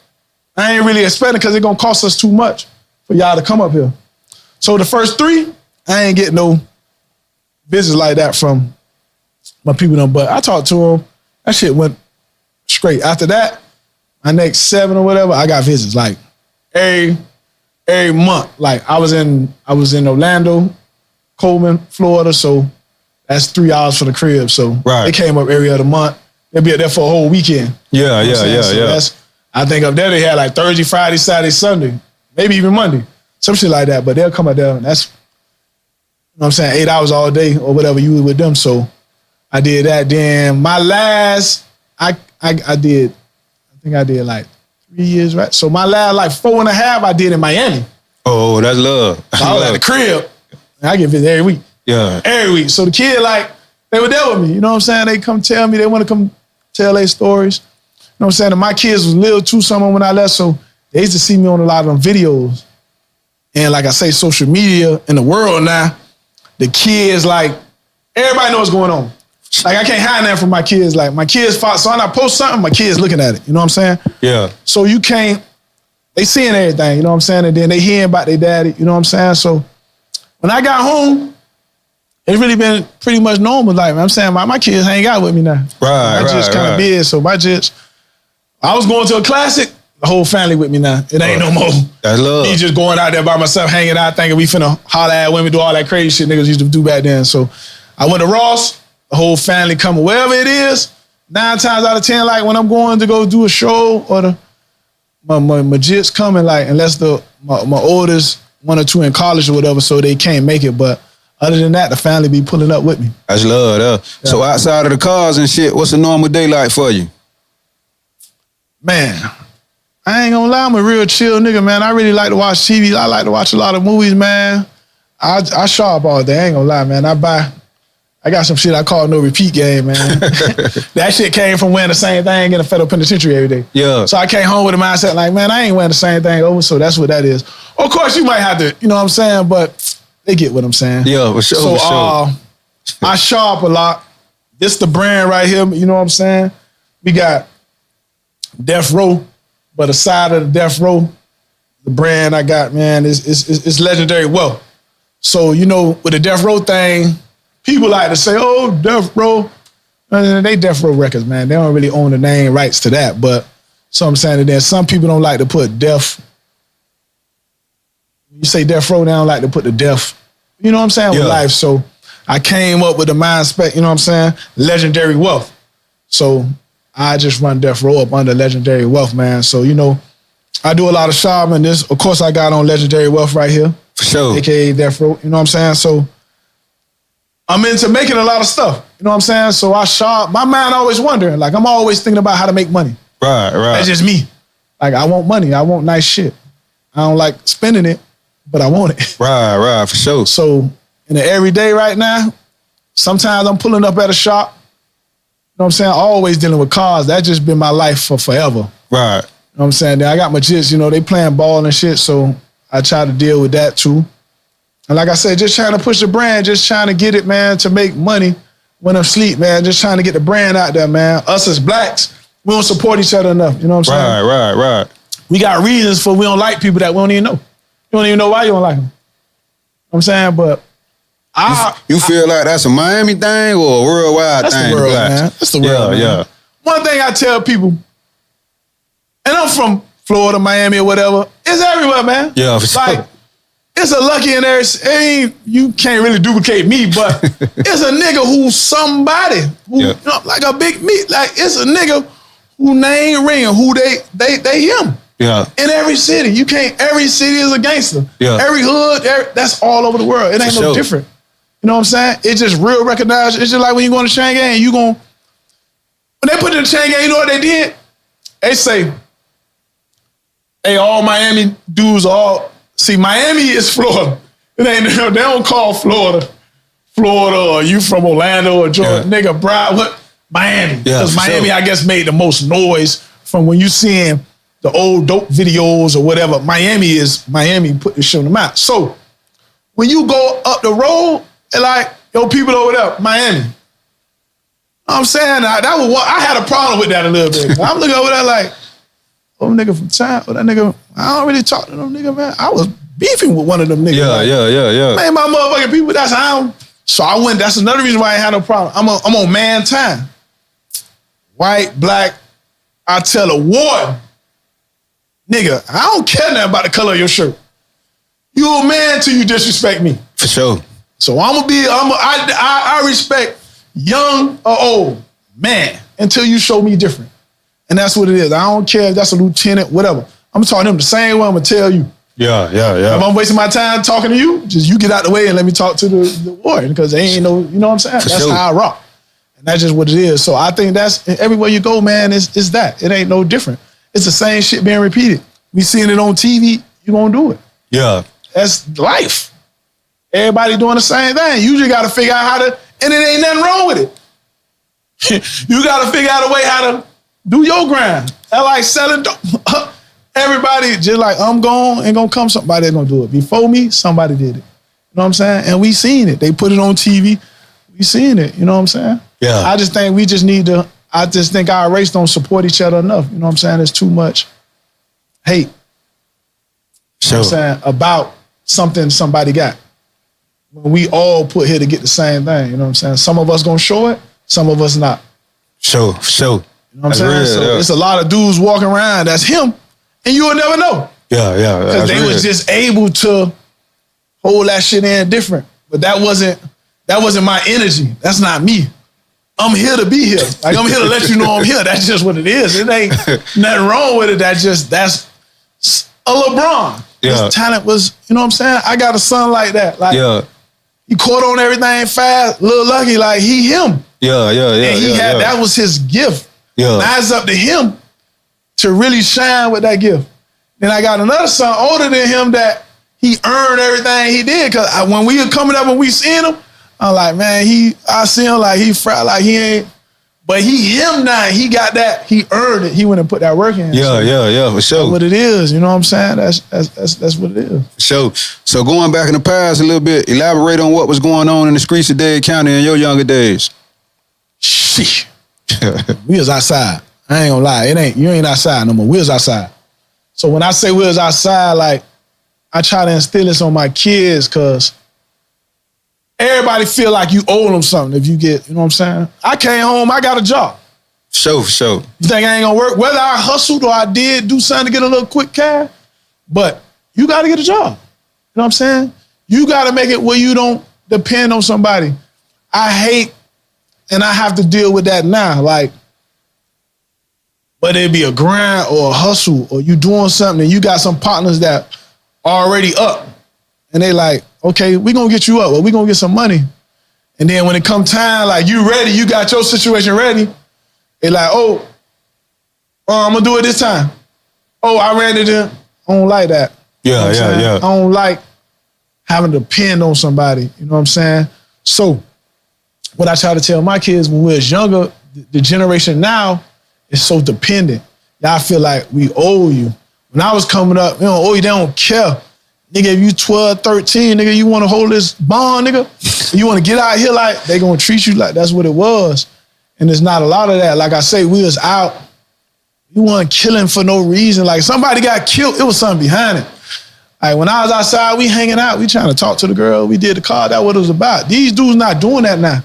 I ain't really expecting because it's gonna cost us too much for y'all to come up here. So the first 3, I ain't get no visits like that from my people, but I talked to them. That shit went straight. After that, my next 7 or whatever, I got visits like every month. Like I was in Orlando, Coleman, Florida, so that's 3 hours for the crib. So they came up every other month. They'll be up there for a whole weekend. Yeah. I think up there they had like Thursday, Friday, Saturday, Sunday, maybe even Monday, some shit like that. But they'll come up there and that's, you know what I'm saying, 8 hours all day or whatever you was with them. So I did that. Then my last, I think I did like 3 years, right? So my last like 4.5 I did in Miami. Oh, that's love. So I was at the crib. And I get visits every week. Yeah. Every week. So the kid, like, they were there with me. You know what I'm saying? They come tell me, they want to come tell their stories. You know what I'm saying? And my kids was little too, some when I left, so they used to see me on a lot of them videos. And like I say, social media in the world now, the kids, like, everybody knows what's going on. Like, I can't hide that from my kids. Like, my kids, so when I post something, my kids looking at it. You know what I'm saying? Yeah. So you can't, they seeing everything, you know what I'm saying? And then they hearing about their daddy, you know what I'm saying? So when I got home, it's really been pretty much normal. Like, I'm saying, my kids hang out with me now. Right, I just kind of big, so I was going to a classic. the whole family with me now. It ain't no more. That's love. Me just going out there by myself, hanging out, thinking we finna holler at women, do all that crazy shit niggas used to do back then. So I went to Ross, the whole family coming, wherever it is. 9 times out of 10, like when I'm going to go do a show or my jits coming, like unless my oldest 1 or 2 in college or whatever, so they can't make it. But other than that, the family be pulling up with me. That's love, though. Yeah. So outside of the cars and shit, what's a normal day like for you? Man, I ain't gonna lie, I'm a real chill nigga, man. I really like to watch TV. I like to watch a lot of movies, man. I shop all day, I ain't gonna lie, man. I got some shit I call no repeat game, man. That shit came from wearing the same thing in a federal penitentiary every day. Yeah. So I came home with a mindset like, man, I ain't wearing the same thing over, so that's what that is. Of course, you might have to, you know what I'm saying, but they get what I'm saying. Yeah, for sure, so, for sure. I shop a lot. This the brand right here, you know what I'm saying? We got Death Row, but aside of the Death Row, the brand I got, man, is Legendary Wealth. So, you know, with the Death Row thing, people like to say, oh, Death Row. They Death Row Records, man. They don't really own the name rights to that. But so I'm saying that there's some people don't like to put death. You say Death Row, they don't like to put the death, you know what I'm saying, with life. So I came up with the mindset, you know what I'm saying, Legendary Wealth. So I just run Death Row up under Legendary Wealth, man. So, you know, I do a lot of shopping. This, of course, I got on Legendary Wealth right here. For sure. AKA Death Row, you know what I'm saying? So I'm into making a lot of stuff. You know what I'm saying? So I shop. My mind always wondering. Like, I'm always thinking about how to make money. Right. That's just me. Like, I want money. I want nice shit. I don't like spending it, but I want it. Right, for sure. So in the everyday right now, sometimes I'm pulling up at a shop. You know what I'm saying? Always dealing with cars. That's just been my life for forever. Right. You know what I'm saying? Then I got my jits, you know, they playing ball and shit, so I try to deal with that too. And like I said, just trying to push the brand, just trying to get it, man, to make money when I'm asleep, man. Just trying to get the brand out there, man. Us as blacks, we don't support each other enough. You know what I'm saying? Right. We got reasons for we don't like people that we don't even know. You don't even know why you don't like them. You know what I'm saying? But you feel like that's a Miami thing or a worldwide that's thing? That's the world, man. That's the world, man. Yeah. One thing I tell people, and I'm from Florida, Miami, or whatever, it's everywhere, man. Yeah, for sure. Like, it's a lucky in there. You can't really duplicate me, but it's a nigga who's somebody, who, you know, like a big meat. Like, it's a nigga who name ringing, who they him. Yeah. In every city. You can't, every city is a gangster. Yeah. Every hood, that's all over the world. It ain't no different. You know what I'm saying? It's just real recognized. It's just like when you go to chain gang, when they put it in the chain gang, you know what they did? They say, hey, all Miami dudes see, Miami is Florida. It ain't, they don't call Florida, or you from Orlando or Georgia. Yeah. Nigga, bro, what? Miami. Because Miami, I guess, made the most noise from when you seeing the old dope videos or whatever. Miami put this shit on the map. So when you go up the road and like, yo, people over there, Miami. You know what I'm saying? I had a problem with that a little bit. I'm looking over there like, oh, nigga from town, that nigga, I don't really talk to them nigga, man. I was beefing with one of them niggas. Yeah. Man, my motherfucking people, that's how so I went, that's another reason why I ain't had no problem. I'm on man time. White, black, I tell a warden, nigga, I don't care nothing about the color of your shirt. You a man till you disrespect me. For sure. So I respect young or old, man, until you show me different. And that's what it is. I don't care if that's a lieutenant, whatever. I'm talking to him the same way I'm gonna tell you. Yeah. If I'm wasting my time talking to you, just you get out the way and let me talk to the warden because they ain't no, you know what I'm saying? That's how I rock. And that's just what it is. So I think that's everywhere you go, man, is that. It ain't no different. It's the same shit being repeated. We seeing it on TV, you gonna do it. Yeah. That's life. Everybody doing the same thing. You just gotta figure out how to, and it ain't nothing wrong with it. You gotta figure out a way how to do your grind. That's like selling dope. Everybody, just like I'm gone, ain't gonna come somebody that's gonna do it. Before me, somebody did it. You know what I'm saying? And we seen it. They put it on TV. We seen it. You know what I'm saying? Yeah. I just think we just need to, I just think our race don't support each other enough. You know what I'm saying? There's too much hate. Sure. You know what I'm saying? About something somebody got. When we all put here to get the same thing. You know what I'm saying? Some of us gonna show it, some of us not. Sure. You know what I'm saying? So it's a lot of dudes walking around, that's him, And you will never know. Yeah. Because they was just able to hold that shit in different. But that wasn't my energy. That's not me. I'm here to be here. Like, I'm here to let you know I'm here. That's just what it is. It ain't nothing wrong with it. That's a LeBron. Yeah. His talent was, you know what I'm saying? I got a son like that. Like, he caught on everything fast. Little Lucky, like, he him. Yeah. And he had, that was his gift. Yeah. Now it's up to him to really shine with that gift. Then I got another son older than him that he earned everything he did. Because when we were coming up and we seen him, I'm like, man, I see him like he fried, like he ain't, but him now, he got that, he earned it. He went and put that work in. Yeah, for sure. That's what it is, you know what I'm saying? That's what it is. So going back in the past a little bit, elaborate on what was going on in the streets of Dade County in your younger days. Shit. We was outside. I ain't gonna lie, you ain't outside no more. We was outside. So when I say we was outside, like, I try to instill this on my kids, because everybody feel like you owe them something if you get, you know what I'm saying? I came home, I got a job. For sure. You think I ain't gonna work? Whether I hustled or I did do something to get a little quick cash, but you gotta get a job. You know what I'm saying? You gotta make it where you don't depend on somebody. I hate, and I have to deal with that now, like, whether it be a grind or a hustle, or you doing something and you got some partners that are already up, and they like, okay, we gonna get you up, or we gonna get some money. And then when it come time, like, you ready, you got your situation ready, they like, oh, I'm gonna do it this time. Oh, I ran it in. I don't like that. Yeah. I don't like having to depend on somebody, you know what I'm saying? So what I try to tell my kids when we was younger, the generation now is so dependent. Y'all feel like we owe you. When I was coming up, you know, they don't care. Nigga, if you 12, 13, nigga, you want to hold this bond, nigga? You want to get out here, like, they going to treat you like that's what it was. And there's not a lot of that. Like I say, we was out. We weren't killing for no reason. Like, somebody got killed, it was something behind it. Like, when I was outside, we hanging out, we trying to talk to the girl, we did the car, that's what it was about. These dudes not doing that now.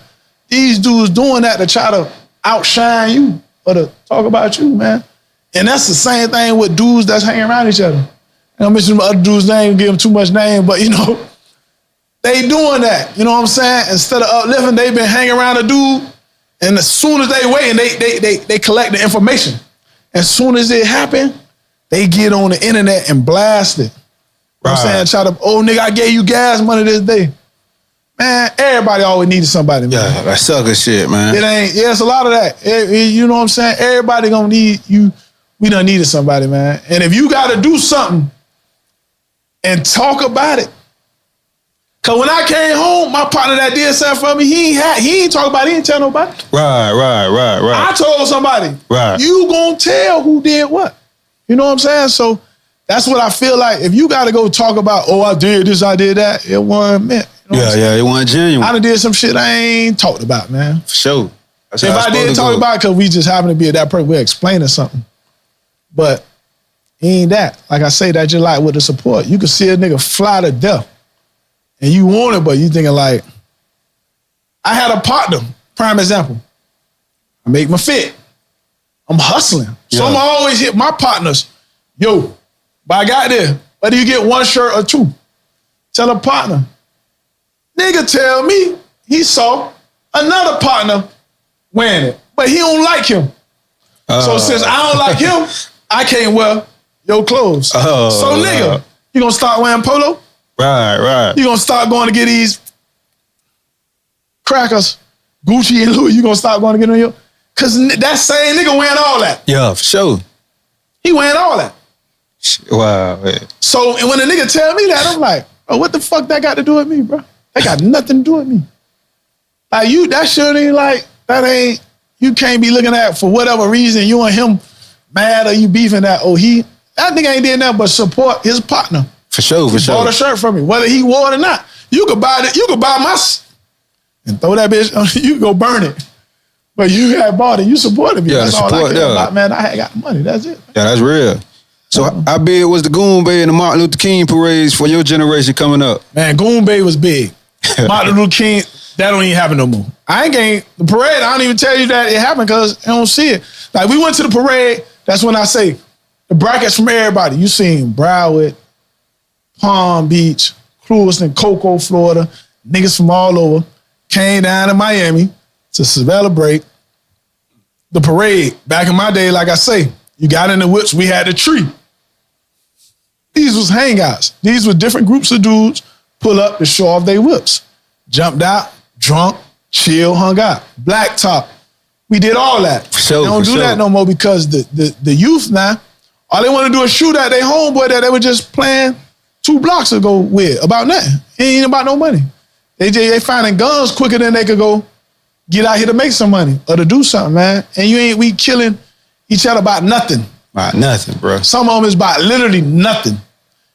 These dudes doing that to try to outshine you or to talk about you, man. And that's the same thing with dudes that's hanging around each other. I don't mention other dudes' name, give them too much name, but, you know, they doing that. You know what I'm saying? Instead of uplifting, they been hanging around a dude, and as soon as they wait, and they collect the information. As soon as it happen, they get on the internet and blast it. You know what I'm saying? Try to, oh, nigga, I gave you gas money this day. Man, everybody always needed somebody, man. Yeah, that sucker shit, man. It's a lot of that. You know what I'm saying? Everybody gonna need you. We done needed somebody, man. And if you gotta do something and talk about it. Cause when I came home, my partner that did something for me, he ain't talk about it, he ain't tell nobody. Right. I told somebody. Right. You gonna tell who did what. You know what I'm saying? So that's what I feel like. If you gotta go talk about, oh, I did this, I did that, it wasn't meant. You know it wasn't genuine. I done did some shit I ain't talked about, man. For sure. That's if I did talk about it, because we just happen to be at that point, we're explaining something. But he ain't that. Like I say, that just like with the support. You can see a nigga fly to death. And you want it, but you thinking like, I had a partner, prime example. I make my fit. I'm hustling. So I'm always hit my partners. Yo, but I got there. Whether you get one shirt or two, tell a partner. Nigga tell me he saw another partner wearing it, but he don't like him. So since I don't like him, I can't wear your clothes. So nigga, you gonna start wearing polo? Right. You gonna start going to get these crackers, Gucci and Louis, you gonna start going to get on your, cause that same nigga wearing all that. Yeah, for sure. He wearing all that. Wow. Man. So when a nigga tell me that, I'm like, oh, what the fuck that got to do with me, bro? That got nothing to do with me. Like that shit ain't like, that ain't, you can't be looking at for whatever reason you and him mad or you beefing that, that nigga ain't did nothing but support his partner. For sure. He bought a shirt from me, whether he wore it or not. You could buy my, and throw that bitch, you can go burn it. But you had bought it, you supported me. Yeah, that's all I care about, man. I had got money, that's it. Yeah, that's real. So how big was the Goon Bay and the Martin Luther King parades for your generation coming up? Man, Goon Bay was big. Martin Luther King, that don't even happen no more. The parade, I don't even tell you that it happened because I don't see it. Like we went to the parade, that's when I say, the brackets from everybody. You seen Broward, Palm Beach, Clewiston, Cocoa, Florida, niggas from all over came down to Miami to celebrate the parade. Back in my day, like I say, you got in the whips, we had the tree. These was hangouts. These were different groups of dudes pull up to show off their whips. Jumped out, drunk, chill, hung out. Blacktop. We did all that. Sure, they don't do that no more because the youth now, all they want to do is shoot at their homeboy that they were just playing 2 blocks ago with about nothing. It ain't about no money. They finding guns quicker than they could go get out here to make some money or to do something, man. And we killing each other about nothing. About nothing, bro. Some of them is about literally nothing.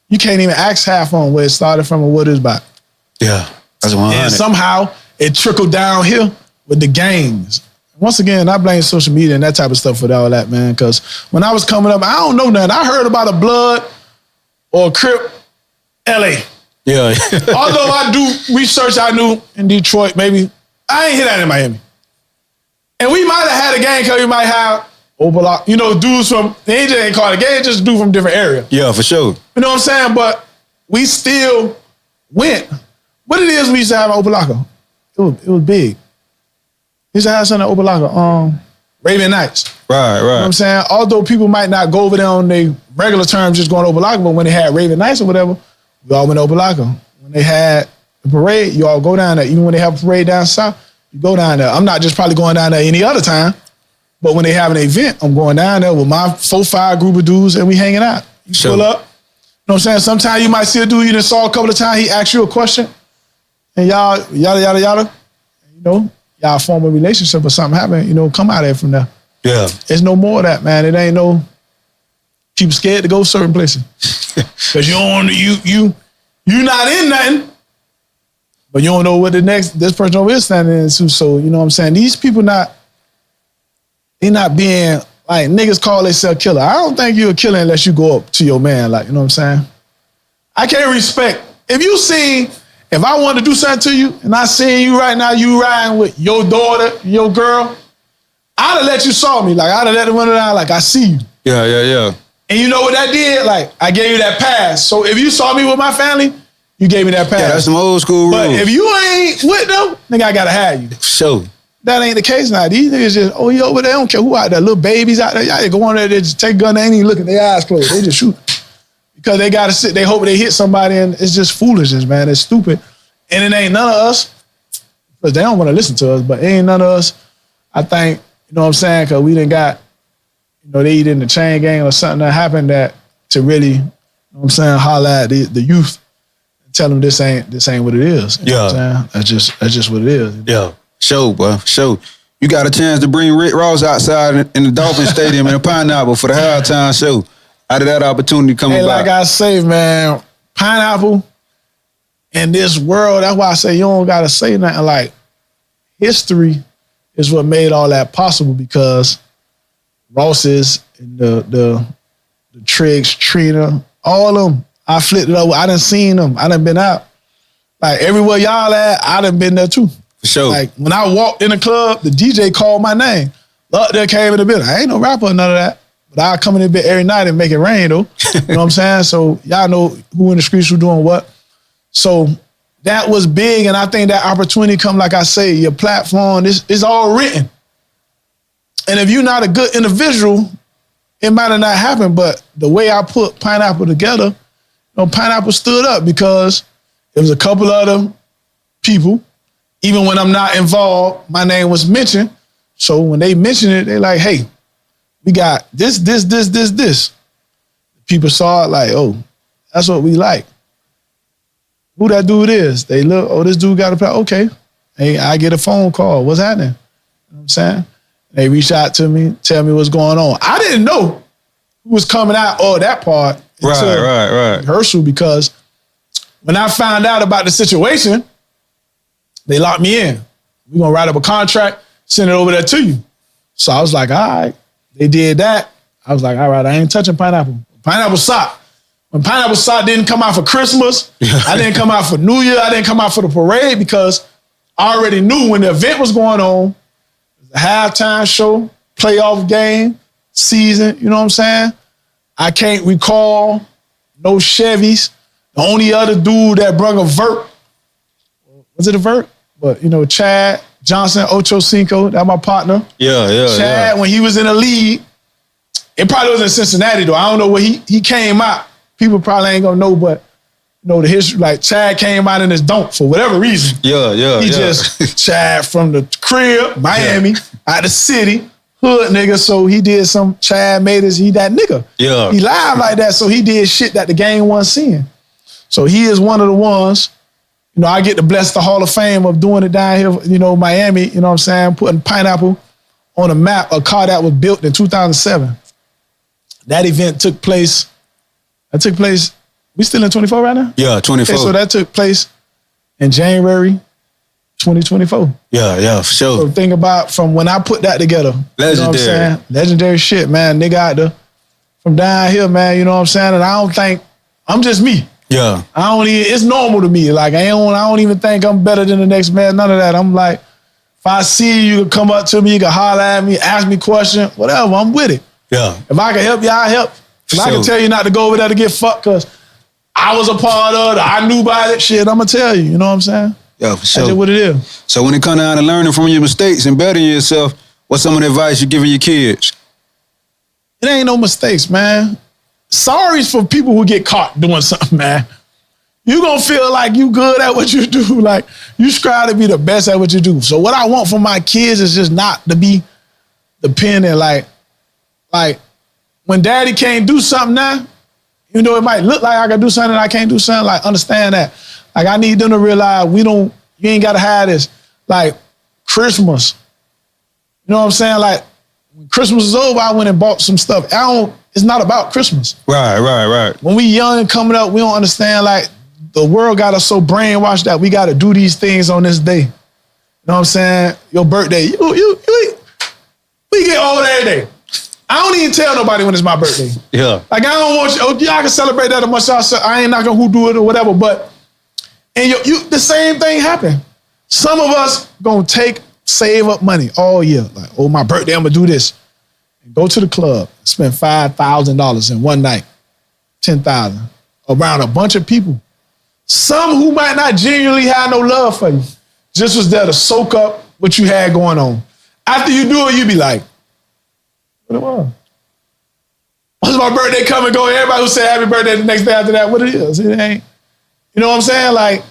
You can't even ask half on where it started from or what it's about. Yeah, that's 100. And somehow it trickled down here with the gangs. Once again, I blame social media and that type of stuff for all that, man. Because when I was coming up, I don't know nothing. I heard about a Blood or a Crip, LA. Yeah. Although I do research, I knew in Detroit, maybe. I ain't hear that in Miami. And we might have had a gang because we might have Oberlock, dudes from, they ain't called a gang, just a dude from different area. Yeah, for sure. You know what I'm saying? But we still went. What it is we used to have in Oberlocker? It was big. We used to have something at Oberlocker, Raven Nights. Right. You know what I'm saying? Although people might not go over there on their regular terms just going to Oberlocker, but when they had Raven Nights or whatever, we all went to Oberlocker. When they had the parade, you all go down there. Even when they have a parade down south, you go down there. I'm not just probably going down there any other time, but when they have an event, I'm going down there with my 4-5 group of dudes and we hanging out. You pull up. You know what I'm saying? Sometimes you might see a dude you done saw a couple of times, he asks you a question, and y'all, yada, yada, yada, y'all form a relationship or something happen, come out of it from there. Yeah. There's no more of that, man. It ain't no, people scared to go certain places. Because you not in nothing, but you don't know what this person over here standing in. So, you know what I'm saying? These people they not being, like, niggas call themselves killer. I don't think you're a killer unless you go up to your man, like, you know what I'm saying? I can't respect. If I wanted to do something to you and I seen you right now, you riding with your daughter, your girl, I'd have let you saw me. Like, I'd have let it run down like, I see you. Yeah. And you know what that did? Like, I gave you that pass. So if you saw me with my family, you gave me that pass. Yeah, that's some old school rules. But if you ain't with them, nigga, I gotta have you. Sure. That ain't the case now. These niggas just, he over there, don't care who out there. Little babies out there, y'all go on there, they just take a gun, they ain't even look at their eyes closed. They just shoot. Because they gotta sit, they hope they hit somebody, and it's just foolishness, man. It's stupid. And it ain't none of us, because they don't want to listen to us, but it ain't none of us, I think, you know what I'm saying, because we done got, they either in the chain gang or something that happened that to really, you know what I'm saying, holler at the youth and tell them this ain't what it is. You know what I'm saying? That's just what it is. Yeah. Show, bro. Show. You got a chance to bring Rick Ross outside in the Dolphin Stadium in the Pineapple for the halftime show. How did that opportunity come about? Like I say, man, Pineapple in this world, that's why I say you don't got to say nothing. Like, history is what made all that possible, because Ross's and the Triggs, Trina, all of them, I flipped it over. I done seen them. I done been out. Like, everywhere y'all at, I done been there too. For sure. Like, when I walked in the club, the DJ called my name. Up there came in the building. I ain't no rapper or none of that. But I come in the bed every night and make it rain, though. You know what I'm saying? So y'all know who in the streets who doing what. So that was big, and I think that opportunity come, like I say, your platform, it's all written. And if you're not a good individual, it might have not happened, but the way I put Pineapple together, Pineapple stood up because there was a couple other people, even when I'm not involved, my name was mentioned. So when they mentioned it, they like, hey, we got this. People saw it like, oh, that's what we like. Who that dude is? They look, oh, this dude got a play. Okay. Hey, I get a phone call. What's happening? You know what I'm saying? They reach out to me, tell me what's going on. I didn't know who was coming out or that part until Right. rehearsal, because when I found out about the situation, they locked me in. We're going to write up a contract, send it over there to you. So I was like, all right. They did that. I was like, all right, I ain't touching Pineapple. Pineapple Sock. When Pineapple Sock didn't come out for Christmas, I didn't come out for New Year, I didn't come out for the parade, because I already knew when the event was going on, the halftime show, playoff game, season, you know what I'm saying? I can't recall no Chevys. The only other dude that brung a vert, was it a vert? But, Chad Johnson, Ocho Cinco, that's my partner. Yeah. Chad, when he was in the league, it probably was in Cincinnati, though. I don't know where he came out. People probably ain't gonna know, but, the history, like, Chad came out in his dunk for whatever reason. Yeah. Just, Chad from the crib, Miami, out the city, hood nigga, so he did some, Chad made he that nigga. Yeah. He live like that, so he did shit that the game wasn't seeing. So he is one of the ones, I get to bless the Hall of Fame of doing it down here, Miami, you know what I'm saying, putting Pineapple on a map, a car that was built in 2007. That event took place, we still in 24 right now? Yeah, 24. Okay, so that took place in January 2024. Yeah, for sure. So think about from when I put that together. Legendary. You know what I'm saying? Legendary shit, man. Nigga out there from down here, man, you know what I'm saying? And I don't think, I'm just me. Yeah. It's normal to me. Like, I don't even think I'm better than the next man. None of that. I'm like, if I see you, come up to me, you can holler at me, ask me questions, whatever, I'm with it. Yeah. If I can help you, I'll help. If I can tell you not to go over there to get fucked because I was a part of it, I knew about it, shit, I'm going to tell you. You know what I'm saying? Yeah, for sure. That's just what it is. So when it comes down to learning from your mistakes and bettering yourself, what's some of the advice you're giving your kids? It ain't no mistakes, man. Sorry's for people who get caught doing something, man. You gonna feel like you good at what you do. Like, you strive to be the best at what you do. So what I want from my kids is just not to be dependent. Like when daddy can't do something now, even though it might look like I can do something and I can't do something, like, understand that. Like, I need them to realize you ain't gotta have this. Like, Christmas. You know what I'm saying? Like, when Christmas is over, I went and bought some stuff. It's not about Christmas. Right. When we young and coming up, we don't understand, like, the world got us so brainwashed that we got to do these things on this day. You know what I'm saying? Your birthday, we get old every day. I don't even tell nobody when it's my birthday. Yeah. Like, I don't want y'all can celebrate that as much as I ain't knocking who do it or whatever, but the same thing happened. Some of us gonna save up money all year. Like, my birthday, I'm gonna do this. And go to the club, spend $5,000 in one night, $10,000, around a bunch of people. Some who might not genuinely have no love for you, just was there to soak up what you had going on. After you do it, you be like, what it was? Once my birthday come and go, everybody who say happy birthday the next day after that, what it is? It ain't. You know what I'm saying? Like,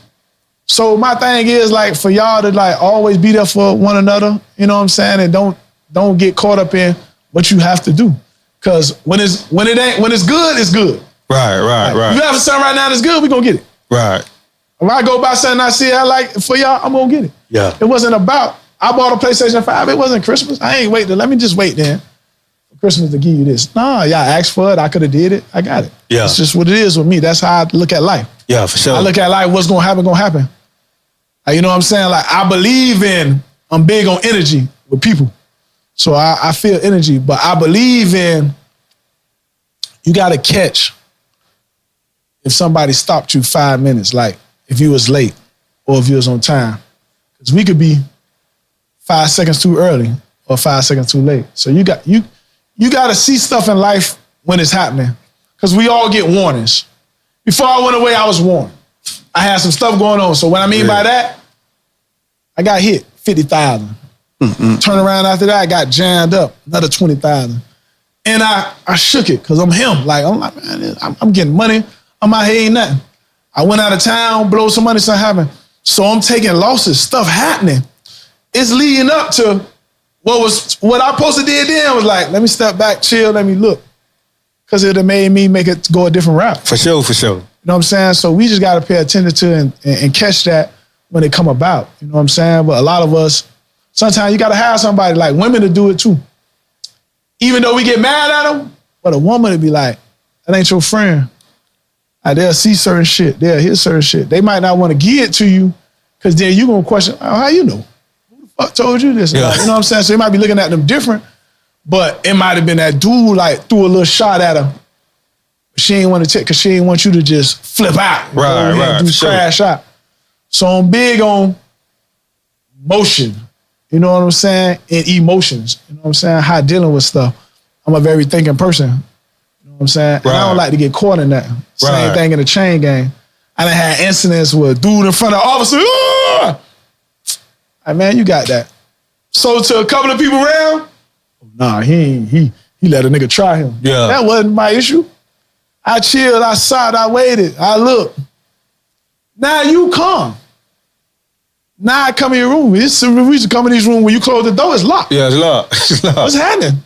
so my thing is, like, for y'all to, like, always be there for one another, you know what I'm saying? And don't get caught up in what you have to do. Cause when it's good, it's good. Right. You have something right now that's good, we gonna get it. Right. If I go buy something I see I like for y'all, I'm gonna get it. Yeah. It wasn't about, I bought a PlayStation 5, it wasn't Christmas. I ain't waiting, let me just wait then for Christmas to give you this. Nah, y'all asked for it, I could have did it, I got it. Yeah. It's just what it is with me. That's how I look at life. Yeah, for sure. I look at life, what's gonna happen. Like, you know what I'm saying? Like, I'm big on energy with people. So I feel energy, but I believe in, you gotta catch if somebody stopped you 5 minutes, like if you was late or if you was on time. Because we could be 5 seconds too early or 5 seconds too late. So you got to see stuff in life when it's happening. Because we all get warnings. Before I went away, I was warned. I had some stuff going on. So what I mean by that, I got hit, 50,000. Turn around after that, I got jammed up, another 20,000. And I shook it because I'm him. Like, I'm like, man, I'm getting money. I'm out here ain't nothing. I went out of town, blow some money, something happened. So I'm taking losses, stuff happening. It's leading up to what I supposed to did then was like, let me step back, chill, let me look. Because it have made me make it go a different route. For sure. You know what I'm saying? So we just got to pay attention to and catch that when it come about. You know what I'm saying? But a lot of us, sometimes you got to have somebody like women to do it too. Even though we get mad at them, but a woman to be like, that ain't your friend. Like, they'll see certain shit. They'll hear certain shit. They might not want to give it to you because then you going to question, how you know? Who the fuck told you this? Yeah. Like, you know what I'm saying? So they might be looking at them different, but it might have been that dude like threw a little shot at her. She ain't want to take because she ain't want you to just flip out. Right. Do crash out. So I'm big on motion. You know what I'm saying? And emotions. You know what I'm saying? How dealing with stuff. I'm a very thinking person. You know know what I'm saying? And I don't like to get caught in that. Same thing in the chain gang. I done had incidents with a dude in front of officer. Hey, man, you got that. So to a couple of people around, nah, he let a nigga try him. Yeah. That wasn't my issue. I chilled, I sat, I waited, I looked. Now you come. Now I come in your room. It's the reason to come in this room when you close the door, it's locked. Yeah, it's locked. It's locked. What's happening?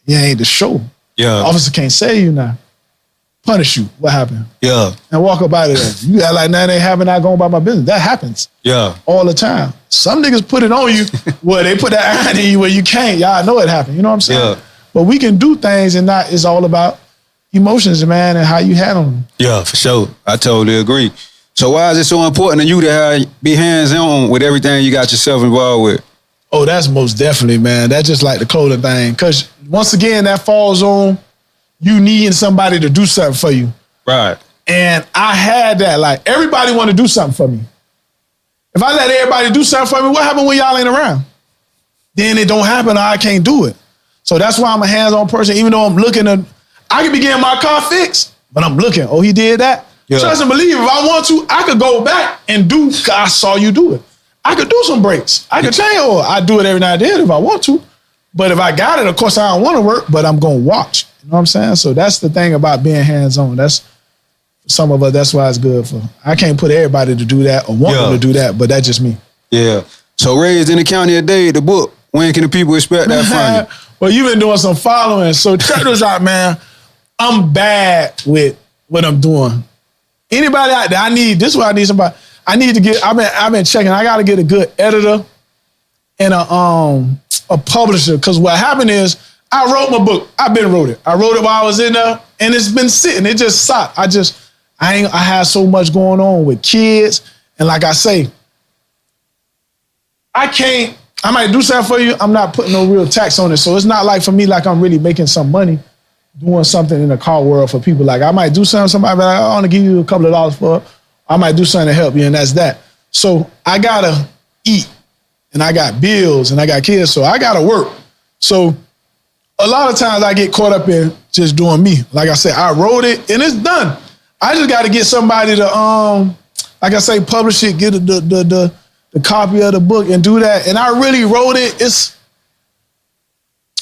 You ain't the show. Yeah. The officer can't say you now. Punish you. What happened? Yeah. And walk up out of there. You act like nothing ain't happening, I going about my business. That happens. Yeah. All the time. Some niggas put it on you where they put that iron in you where you can't. Y'all know it happened. You know what I'm saying? Yeah. But we can do things and not, it's all about emotions, man, and how you handle them. Yeah, for sure. I totally agree. So why is it so important to you to be hands-on with everything you got yourself involved with? Oh, that's most definitely, man. That's just like the clothing thing. Because once again, that falls on you needing somebody to do something for you. Right. And I had that. Like, everybody want to do something for me. If I let everybody do something for me, what happens when y'all ain't around? Then it don't happen or I can't do it. So that's why I'm a hands-on person, even though I'm looking at, I could be getting my car fixed, but I'm looking, oh, he did that? Yeah. Trust and believe, if I want to, I could go back and do, I saw you do it. I could do some breaks. I could change, or I do it every now and then if I want to. But if I got it, of course, I don't want to work, but I'm going to watch. You know what I'm saying? So that's the thing about being hands-on. That's, some of us, that's why it's good for. I can't put everybody to do that or want them to do that, but that's just me. Yeah. So Raised in the County of Dade, the book, when can the people expect that from you? Well, you've been doing some following. So check this out, man. I'm bad with what I'm doing. Anybody out there, this is why I need somebody. I need to get, I've been checking. I got to get a good editor and a publisher. Because what happened is, I wrote my book. I wrote it. I wrote it while I was in there, and it's been sitting. It just sat. I had so much going on with kids. And like I say, I might do something for you. I'm not putting no real tax on it. So it's not like for me, like I'm really making some money doing something in the car world for people. Like I might do something, somebody be like, I want to give you a couple of dollars for it. I might do something to help you, and that's that. So I gotta eat, and I got bills, and I got kids, so I gotta work. So a lot of times I get caught up in just doing me. Like I said, I wrote it, and it's done. I just gotta get somebody to, like I say, publish it, get the copy of the book, and do that. And I really wrote it.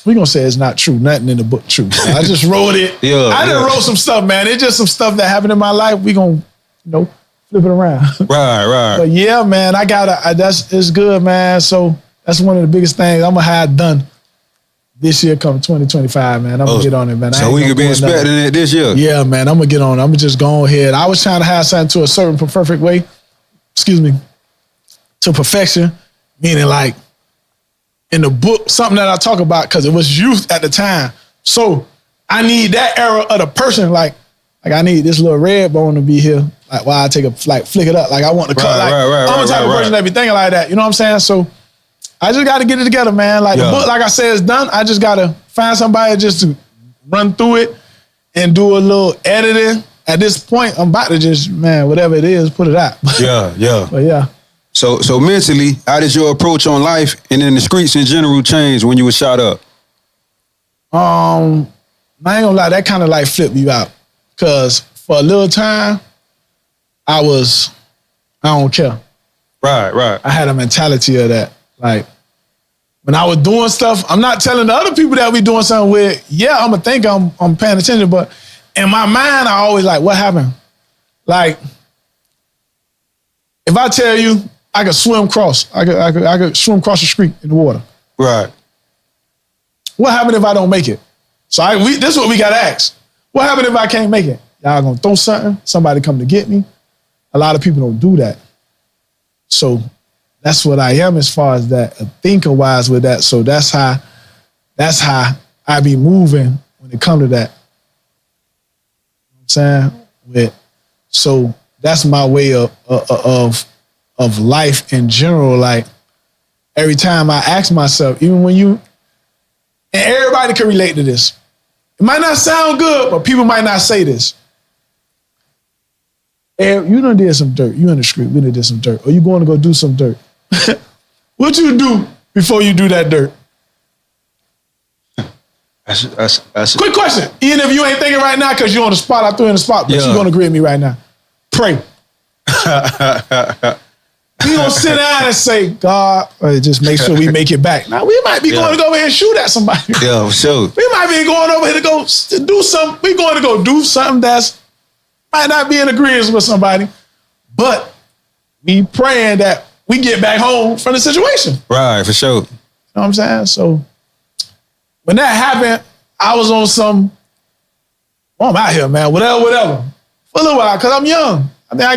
We're gonna say it's not true. Nothing in the book true. I just wrote it. I just wrote some stuff, man. It's just some stuff that happened in my life. We gonna, flip it around. Right. But yeah, man, it's good, man. So that's one of the biggest things I'm gonna have done this year, come 2025, man. I'm gonna get on it, man. So we could be expecting it this year. Yeah, man. I'm gonna get on it. I'm gonna just go ahead. I was trying to have something to a certain perfect way. To perfection, meaning like in the book, something that I talk about, because it was youth at the time. So I need that era of the person, like I need this little red bone to be here. Like while I take a flick it up. Like I want to cut. I'm the type of person that be thinking like that. You know what I'm saying? So I just got to get it together, man. Like the book, like I said, is done. I just got to find somebody just to run through it and do a little editing. At this point, I'm about to just, whatever it is, put it out. Yeah. But yeah. So mentally, how did your approach on life and in the streets in general change when you were shot up? I ain't gonna lie, that kind of like flipped me out. Cause for a little time, I don't care. Right. I had a mentality of that. Like, when I was doing stuff, I'm not telling the other people that we doing something with, I'm gonna think I'm paying attention, but in my mind, I always like, what happened? Like, if I tell you I could swim across, I could swim across the street in the water. Right. What happened if I don't make it? So this is what we gotta ask. What happened if I can't make it? Y'all gonna throw something, somebody come to get me. A lot of people don't do that. So that's what I am as far as that, thinker wise with that. So that's how I be moving when it comes to that. You know what I'm saying? So that's my way of life in general. Like every time I ask myself, even when and everybody can relate to this. It might not sound good, but people might not say this. You done did some dirt. You in the street, we done did some dirt. Or you going to go do some dirt. What you do before you do that dirt? I That's Quick question. Even if you ain't thinking right now because you're on the spot, I threw you in the spot, but you're going to agree with me right now. Pray. We don't sit down and say, God, just make sure we make it back. Now, we might be going to go over here and shoot at somebody. Yeah, for sure. We might be going over here to go do something. We're going to go do something that's might not be in agreement with somebody, but we praying that we get back home from the situation. Right, for sure. You know what I'm saying? So when that happened, I was on some, I'm out here, man, whatever. For a little while, because I'm young. I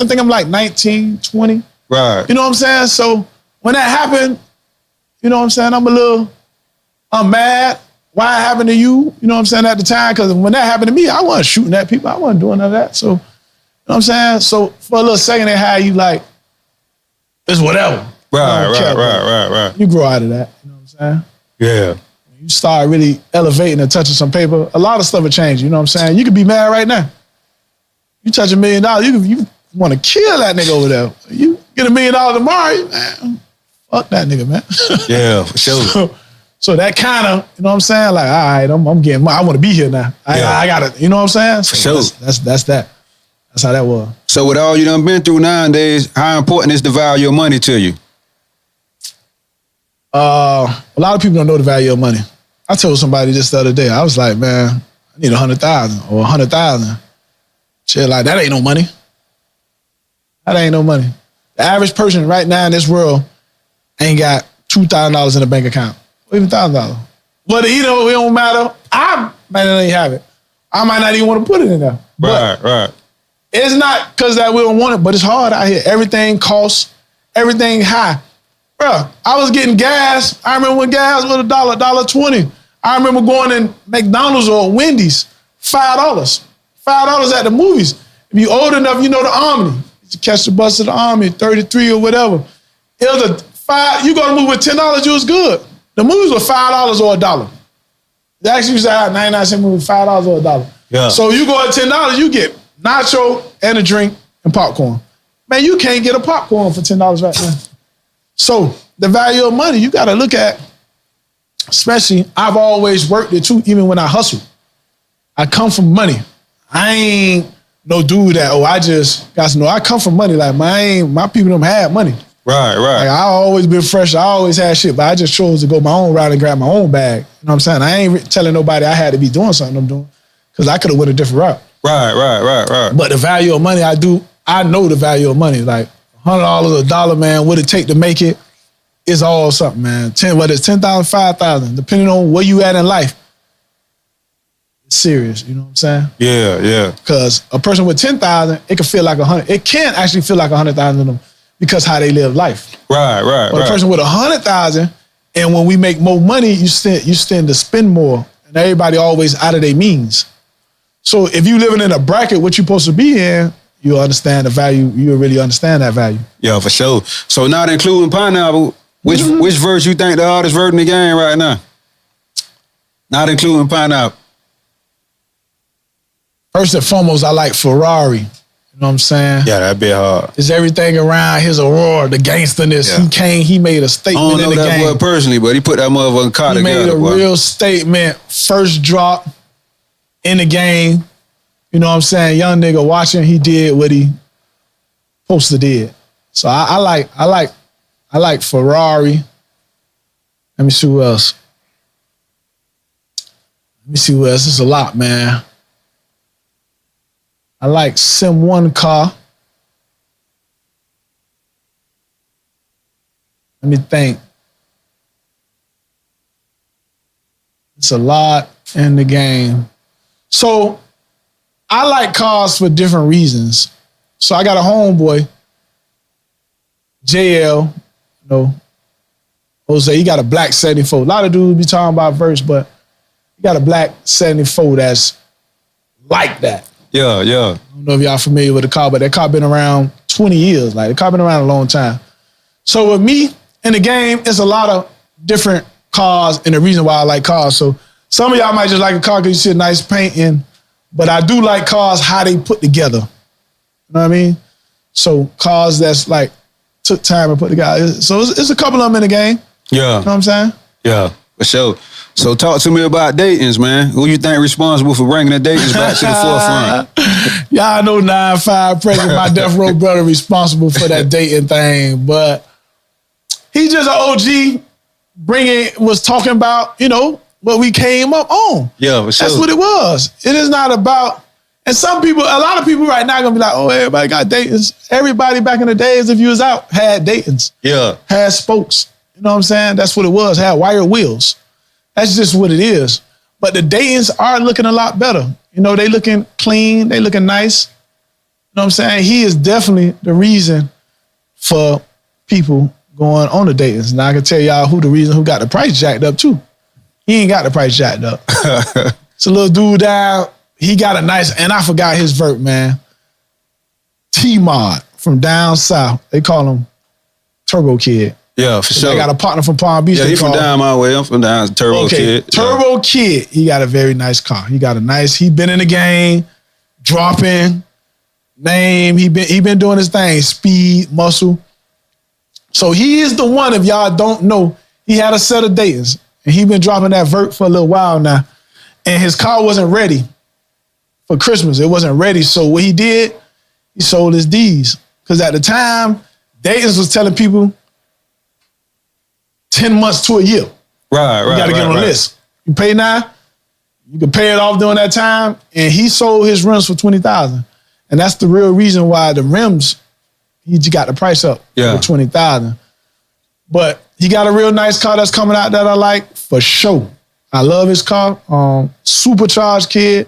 think I'm like 19, 20. Right. You know what I'm saying? So when that happened, you know what I'm saying? I'm mad. Why it happened to you? You know what I'm saying? At the time, because when that happened to me, I wasn't shooting at people. I wasn't doing none of that. So, you know what I'm saying? So for a little second, they had you like, it's whatever. Right. You grow out of that. You know what I'm saying? Yeah. You start really elevating and touching some paper, a lot of stuff will change. You know what I'm saying? You could be mad right now. You touch $1 million, you want to kill that nigga over there. You get $1 million tomorrow, man, fuck that nigga, man. Yeah, for sure. So that kind of, you know what I'm saying? Like, all right, I'm getting, I want to be here now. I got it. You know what I'm saying? So for sure. That's that. That's how that was. So with all you done been through nowadays, how important is the value of money to you? A lot of people don't know the value of money. I told somebody just the other day, I was like, man, I need 100,000 or 100,000. Shit, like, that ain't no money. That ain't no money. The average person right now in this world ain't got $2,000 in a bank account. Or even $1,000. But it don't matter. I might not even have it. I might not even want to put it in there. Right. It's not because that we don't want it, but it's hard out here. Everything costs, everything high. Bro, I was getting gas. I remember when gas was $1.20. I remember going in McDonald's or Wendy's, $5. $5 at the movies. If you old enough, you know the Omni. You catch the bus to the Army, 33 or whatever. It was a $5. You go to move with $10, you was good. The movies were $5 or $1. They actually used to have 99-cent movie, $5 or $1. Yeah. So you go at $10, you get nacho and a drink and popcorn. Man, you can't get a popcorn for $10 right now. So the value of money, you got to look at, especially, I've always worked it too, even when I hustle. I come from money. I ain't no dude that, I just got to know. I come from money. Like, my people don't have money. Right. Like, I always been fresh. I always had shit, but I just chose to go my own route and grab my own bag. You know what I'm saying? I ain't telling nobody I had to be doing something I'm doing because I could have went a different route. Right. But the value of money, I know the value of money. Like, $100, $1, man, what it take to make it is all something, man. Whether it's 10,000, 5,000, depending on where you at in life. It's serious, you know what I'm saying? Yeah. Because a person with 10,000, it can feel like 100. It can actually feel like 100,000 to them because how they live life. Right. But a person with 100,000, and when we make more money, you tend to spend more, and everybody always out of their means. So if you living in a bracket, what you're supposed to be in, you'll understand the value. You'll really understand that value. Yeah, for sure. So not including Pineapple, which verse you think the hardest verse in the game right now? Not including Pineapple. First and foremost, I like Ferrari. You know what I'm saying? Yeah, that'd be hard. It's everything around his aurora, the gangsterness. Yeah. He made a statement in the game. I don't know that boy personally, but he put that motherfucking car together. He made a real statement. First drop in the game. You know what I'm saying? Young nigga watching, he did what he supposed to did. So I like Ferrari. Let me see who else. It's a lot, man. I like Sim 1 car. Let me think. It's a lot in the game. So I like cars for different reasons. So I got a homeboy, JL, Jose, he got a black 74. A lot of dudes be talking about verse, but he got a black 74 that's like that. Yeah. I don't know if y'all familiar with the car, but that car been around 20 years. Like, the car been around a long time. So with me in the game, it's a lot of different cars and the reason why I like cars. So some of y'all might just like a car because you see a nice paint in, but I do like cars, how they put together. You know what I mean? So cars that's like took time to put together. So it's a couple of them in the game. Yeah. You know what I'm saying? Yeah, for sure. So talk to me about Dayton's, man. Who you think responsible for bringing the Dayton's back to the forefront? Y'all know 9-5 President, my death row brother, responsible for that Dayton thing. But he just an OG was talking about, you know, what we came up on. Yeah, for sure. That's what it was. It is not about, and a lot of people right now gonna be like, oh, everybody got Dayton's. Everybody back in the days, if you was out, had Dayton's. Yeah. Had spokes. You know what I'm saying? That's what it was. Had wire wheels. That's just what it is. But the Dayton's are looking a lot better. You know, they looking clean. They looking nice. You know what I'm saying? He is definitely the reason for people going on the Dayton's. Now I can tell y'all who got the price jacked up too. He ain't got the price jacked up. It's a little dude down. He got a nice, and I forgot his vert, man. T-Mod from down south. They call him Turbo Kid. Yeah, for sure. I got a partner from Palm Beach. Yeah, he from down my way. I'm from down Turbo Kid. Turbo Kid. He got a very nice car. He been in the game, dropping, name. He been doing his thing, speed, muscle. So he is the one, if y'all don't know, he had a set of Dayton's. And he been dropping that vert for a little while now. And his car wasn't ready for Christmas. It wasn't ready. So what he did, he sold his D's. Because at the time, Dayton's was telling people 10 months to a year. Right. You got to get on the list. You pay now, you can pay it off during that time. And he sold his rims for $20,000. And that's the real reason why the rims, he got the price up for $20,000. But he got a real nice car that's coming out that I like for sure. I love his car. Supercharged kid.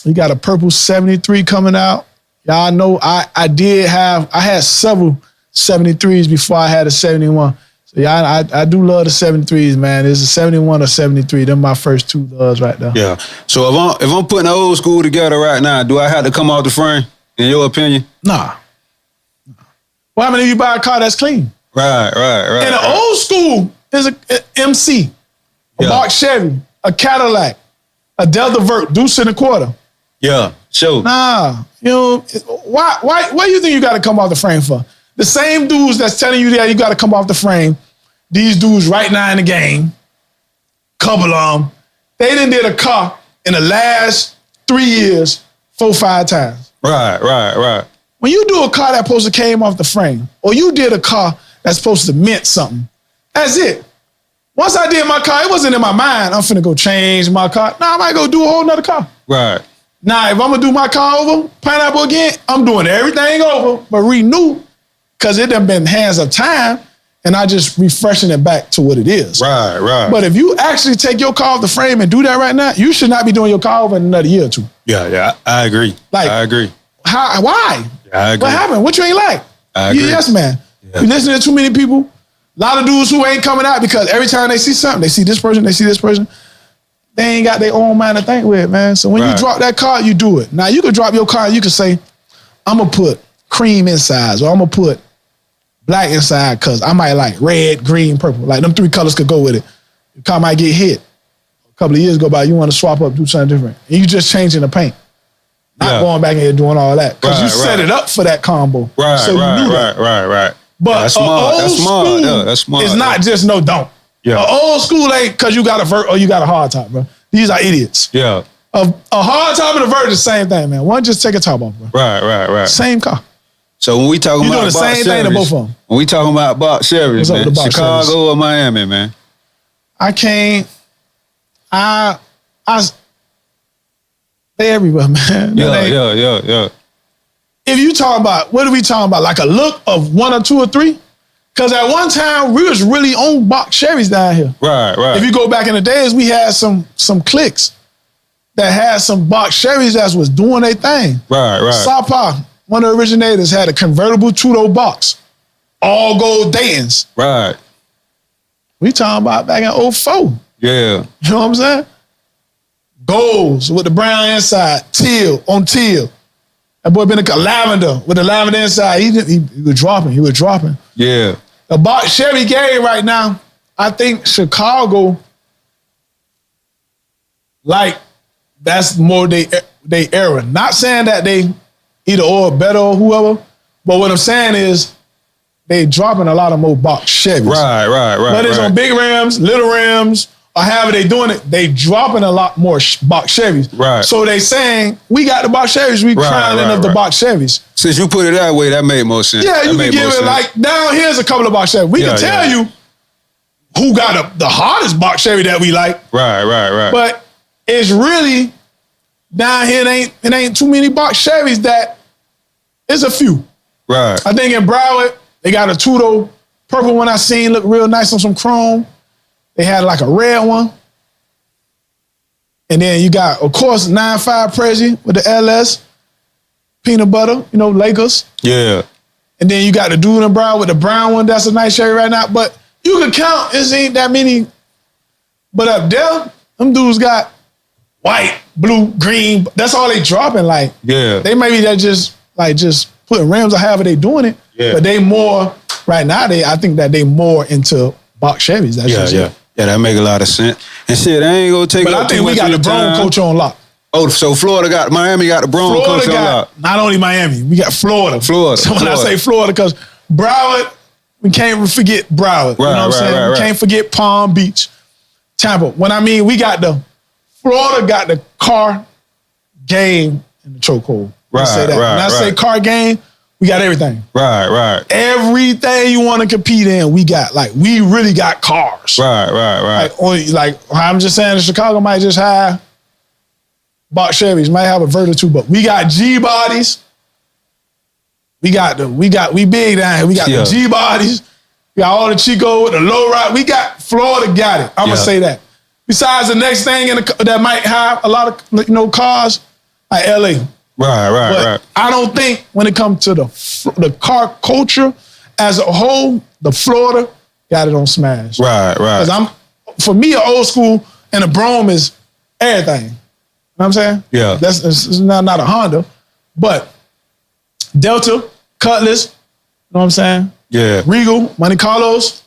He got a purple 73 coming out. Y'all know I had several 73s before I had a 71. So yeah, I do love the 73s, man. It's a 71 or 73. Them my first two loves right there. Yeah. So if I'm putting the old school together right now, do I have to come off the frame, in your opinion? Nah. Well, how many of you buy a car that's clean? Right. And the old school is a MC, a Mark Chevy, a Cadillac, a Delta Vert, Deuce and a quarter. Yeah, sure. Nah, you know, why do you think you got to come off the frame for? The same dudes that's telling you that you got to come off the frame, these dudes right now in the game, couple of them, they done did a car in the last 3 years 4-5 times. Right. When you do a car that supposed to came off the frame, or you did a car that's supposed to mint something, that's it. Once I did my car, it wasn't in my mind, I'm finna go change my car. Nah, I might go do a whole nother car. Right. Now, if I'm gonna do my car over, Pineapple again, I'm doing everything over, but renew, because it done been hands of time, and I just refreshing it back to what it is. Right. But if you actually take your car off the frame and do that right now, you should not be doing your car over in another year or two. Yeah, I agree. I agree. Why? Yeah, I agree. What happened? What you ain't like? I agree. Yes, man. Yeah. You listen to too many people. A lot of dudes who ain't coming out because every time they see something, they see this person, they ain't got their own mind to think with, man. So when you drop that car, you do it. Now, you could drop your car and you could say, I'm going to put cream inside, or I'm going to put black inside because I might like red, green, purple. Like them 3 colors could go with it. Your car might get hit. A couple of years go by, you want to swap up, do something different. And you just changing the paint. Not going back in here doing all that. Because you set it up for that combo. Right. But that's smart. That's smart. It's not just no don't. Yeah. An old school ain't because you got a vert or you got a hard top, bro. These are idiots. Yeah. A hard top and a vert is the same thing, man. One just take a top off, bro. Right. Same car. So when we talking about doing the same thing to both of them. When we talking about box Chevys, man, Chicago or Miami, man? They everywhere, man. Yeah. If you talking about, what are we talking about? Like a look of 1 or 2 or 3? Because at one time, we was really on box Chevys down here. Right. If you go back in the days, we had some cliques that had some box Chevys that was doing their thing. Right. Sapa, one of the originators, had a convertible two-door box. All gold Dayton's. Right. We talking about back in 04. Yeah. You know what I'm saying? Golds with the brown inside, teal on teal. That boy been a lavender with the lavender inside. He was dropping. Yeah. The box Chevy game right now, I think Chicago, like, that's more they era. Not saying that they either or better or whoever, but what I'm saying is they dropping a lot of more box Chevys. Right. Whether it's on big rims, little rims, or however they doing it, they dropping a lot more box Chevys. Right. So they saying, we got the box Chevys, we crowning of the box Chevys. Since you put it that way, that made more sense. Yeah, you can give it like, down here's a couple of box Chevys. We can tell you who got the hardest box Chevy that we like. Right. But it's really, down here, it ain't too many box Chevys that, it's a few. Right. I think in Broward, they got a Tudo purple one I seen, look real nice on some chrome. They had like a red one. And then you got, of course, 9.5 Prezi with the LS, peanut butter, Lakers. Yeah. And then you got the dude in Broward with the brown one, that's a nice Chevy right now. But you can count, it ain't that many. But up there, them dudes got white, blue, green. That's all they dropping. Like, they maybe they're just putting rims or however they doing it. Yeah. But they more right now. I think that they more into box Chevys. That's yeah, that make a lot of sense. And shit, I ain't gonna take. But I think we got the Bron culture on lock. Oh, so Miami got the Bron culture on lock. Not only Miami, we got Florida. So when I say Florida, because Broward, we can't forget Broward. You know what I'm saying? We can't forget Palm Beach, Tampa. When I mean we got Florida got the car game in the chokehold. When I say car game, we got everything. Right. Everything you want to compete in, we got. Like, we really got cars. Right. Like I'm just saying, Chicago might just have box Chevys, might have a Vert or two, but we got G bodies. We big down here. We got the G bodies. We got all the Chico with the low ride. We got Florida got it. I'm gonna say that. Besides the next thing that might have a lot of cars, like LA. Right. I don't think when it comes to the car culture as a whole, the Florida got it on smash. Right. Because for me, an old school and a Brougham is everything. You know what I'm saying? Yeah. It's not a Honda, but Delta, Cutlass, you know what I'm saying? Yeah. Regal, Monte Carlos,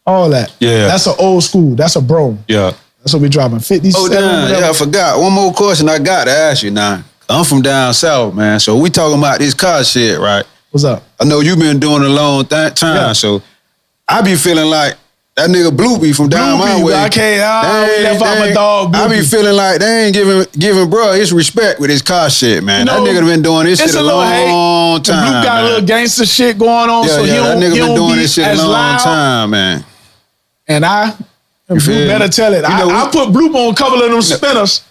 all that. Yeah. That's an old school. That's a Brougham. Yeah. That's what we dropping. 57. Oh, damn. Yeah, I forgot. One more question I got to ask you now. I'm from down south, man. So we talking about this car shit, right? What's up? I know you've been doing it a long time, so I be feeling like that nigga Bloopy from down my way. I can't. Left out my dog. Bloopy. I be feeling like they ain't giving bro his respect with his car shit, man. That nigga been doing this shit a long time. Bloop got a little gangster shit going on, so that nigga been doing this shit a long time, man. And Bloop better tell it. I put Bloop on a couple of them spinners.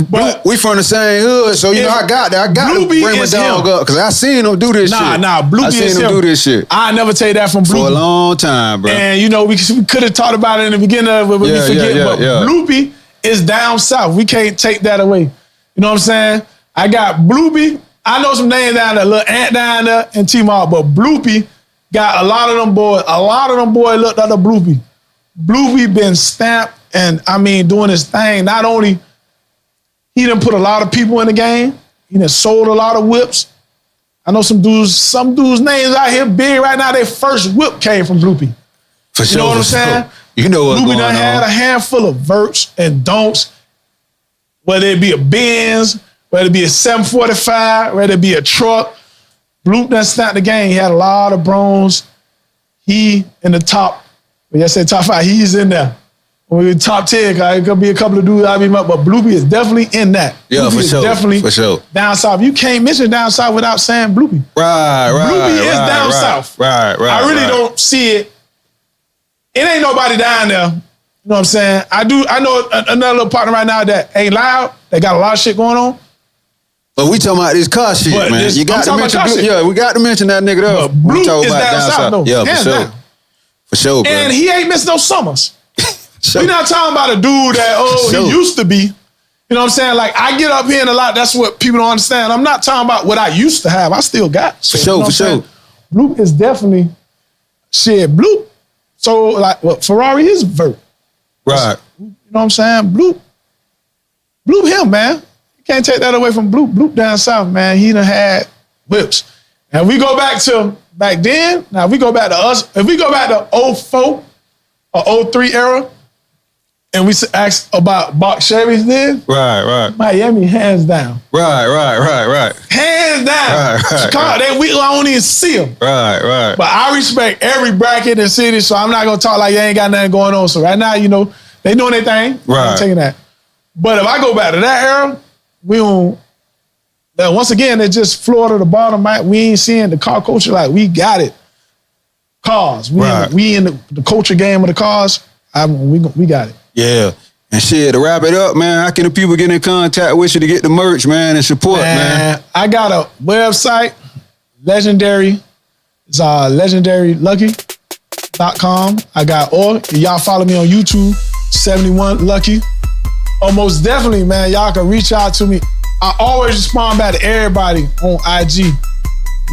But we from the same hood, so I got to bring my dog up because I seen him do this shit. Bloopy I seen him do this shit. I never tell you that from Bloopy. For a long time, bro. And we could have talked about it in the beginning of it, but we forget. But Bloopy is down south. We can't take that away. You know what I'm saying? I got Bloopy. I know some names down there, Lil Ant down there, and T-Mark, but Bloopy got a lot of them boys. A lot of them boys looked at the Bloopy. Bloopy been stamped and doing his thing. Not only he done put a lot of people in the game, he done sold a lot of whips. I know some dudes names out here big right now. Their first whip came from Bloopy. For sure. You know what I'm saying? You know what's going on. Bloopy done had a handful of verts and don'ts, whether it be a Benz, whether it be a 745, whether it be a truck. Bloop done stamped the game. He had a lot of bronze. He in the top. When I say top 5, he's in there. When we top 10, it could be a couple of dudes I beat up, but Bloopy is definitely in that. Yeah, Bloopy for sure. Definitely for sure. Down south. You can't mention down south without saying Bloopy. Right. Bloopy is down south. Right. I really don't see it. It ain't nobody down there. You know what I'm saying? I know another little partner right now that ain't loud. They got a lot of shit going on. But we talking about this car shit, man. You got to mention we got to mention that nigga though. Bloop is down south though. Yeah, for sure. For sure, bro. And he ain't missed no summers. We're not talking about a dude that, he used to be. You know what I'm saying? Like, I get up here and a lot, that's what people don't understand. I'm not talking about what I used to have. I still got. So, for sure. Bloop is definitely, Bloop. So, like, Ferrari is vert. Right. You know what I'm saying? Bloop him, man. You can't take that away from Bloop. Bloop down south, man. He done had whips. And we go back to back then. Now, if we go back to us, if we go back to 04 or 03 era, and we ask about box Chevys then, right. Miami, hands down. Right. Hands down. Chicago, we don't even see them. Right. But I respect every bracket in the city, so I'm not gonna talk like you ain't got nothing going on. So right now, They doing their thing. Right. I'm taking that. But if I go back to that era, we don't. Once again, it's just Florida, the bottom. We ain't seeing the car culture like we got it. Cars. We in the culture game of the cars. We got it. Yeah. And shit, to wrap it up, man, how can the people get in contact with you to get the merch, man, and support, man? I got a website, legendary. It's legendarylucky.com. Or y'all follow me on YouTube, 71 Lucky. Or most definitely, man, y'all can reach out to me. I always respond back to everybody on IG.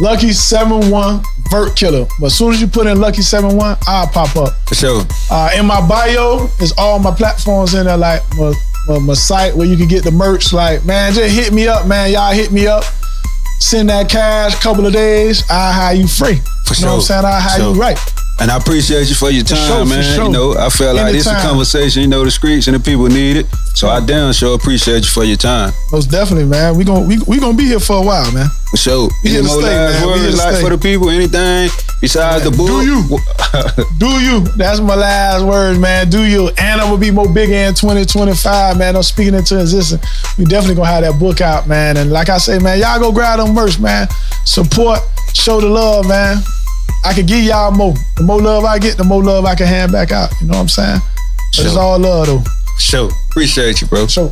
Lucky71 Vert Killer. But as soon as you put in Lucky71, I'll pop up. For sure. In my bio is all my platforms in there, like my site where you can get the merch. Like, man, just hit me up, man. Y'all hit me up. Send that cash, couple of days, I'll hire you free. For you know what I'm saying? I'll hire you right. And I appreciate you for your time, man. For sure. You know, I feel like this is a conversation, you know, the streets and the people need it. So I damn sure appreciate you for your time. Most definitely, man. We gonna be here for a while, man. For sure. Any more last words like for the people? Anything besides the book? Do you? Do you? That's my last words, man. Do you? And I'm gonna be more bigger in 2025, man. I'm speaking into existence. We definitely gonna have that book out, man. And like I say, man, y'all go grab them merch, man. Support, show the love, man. I can give y'all more. The more love I get, the more love I can hand back out. You know what I'm saying? But it's all love, though. Sure. Appreciate you, bro. Sure.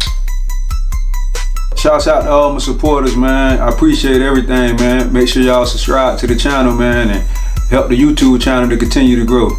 Shouts out to all my supporters, man. I appreciate everything, man. Make sure y'all subscribe to the channel, man, and help the YouTube channel to continue to grow.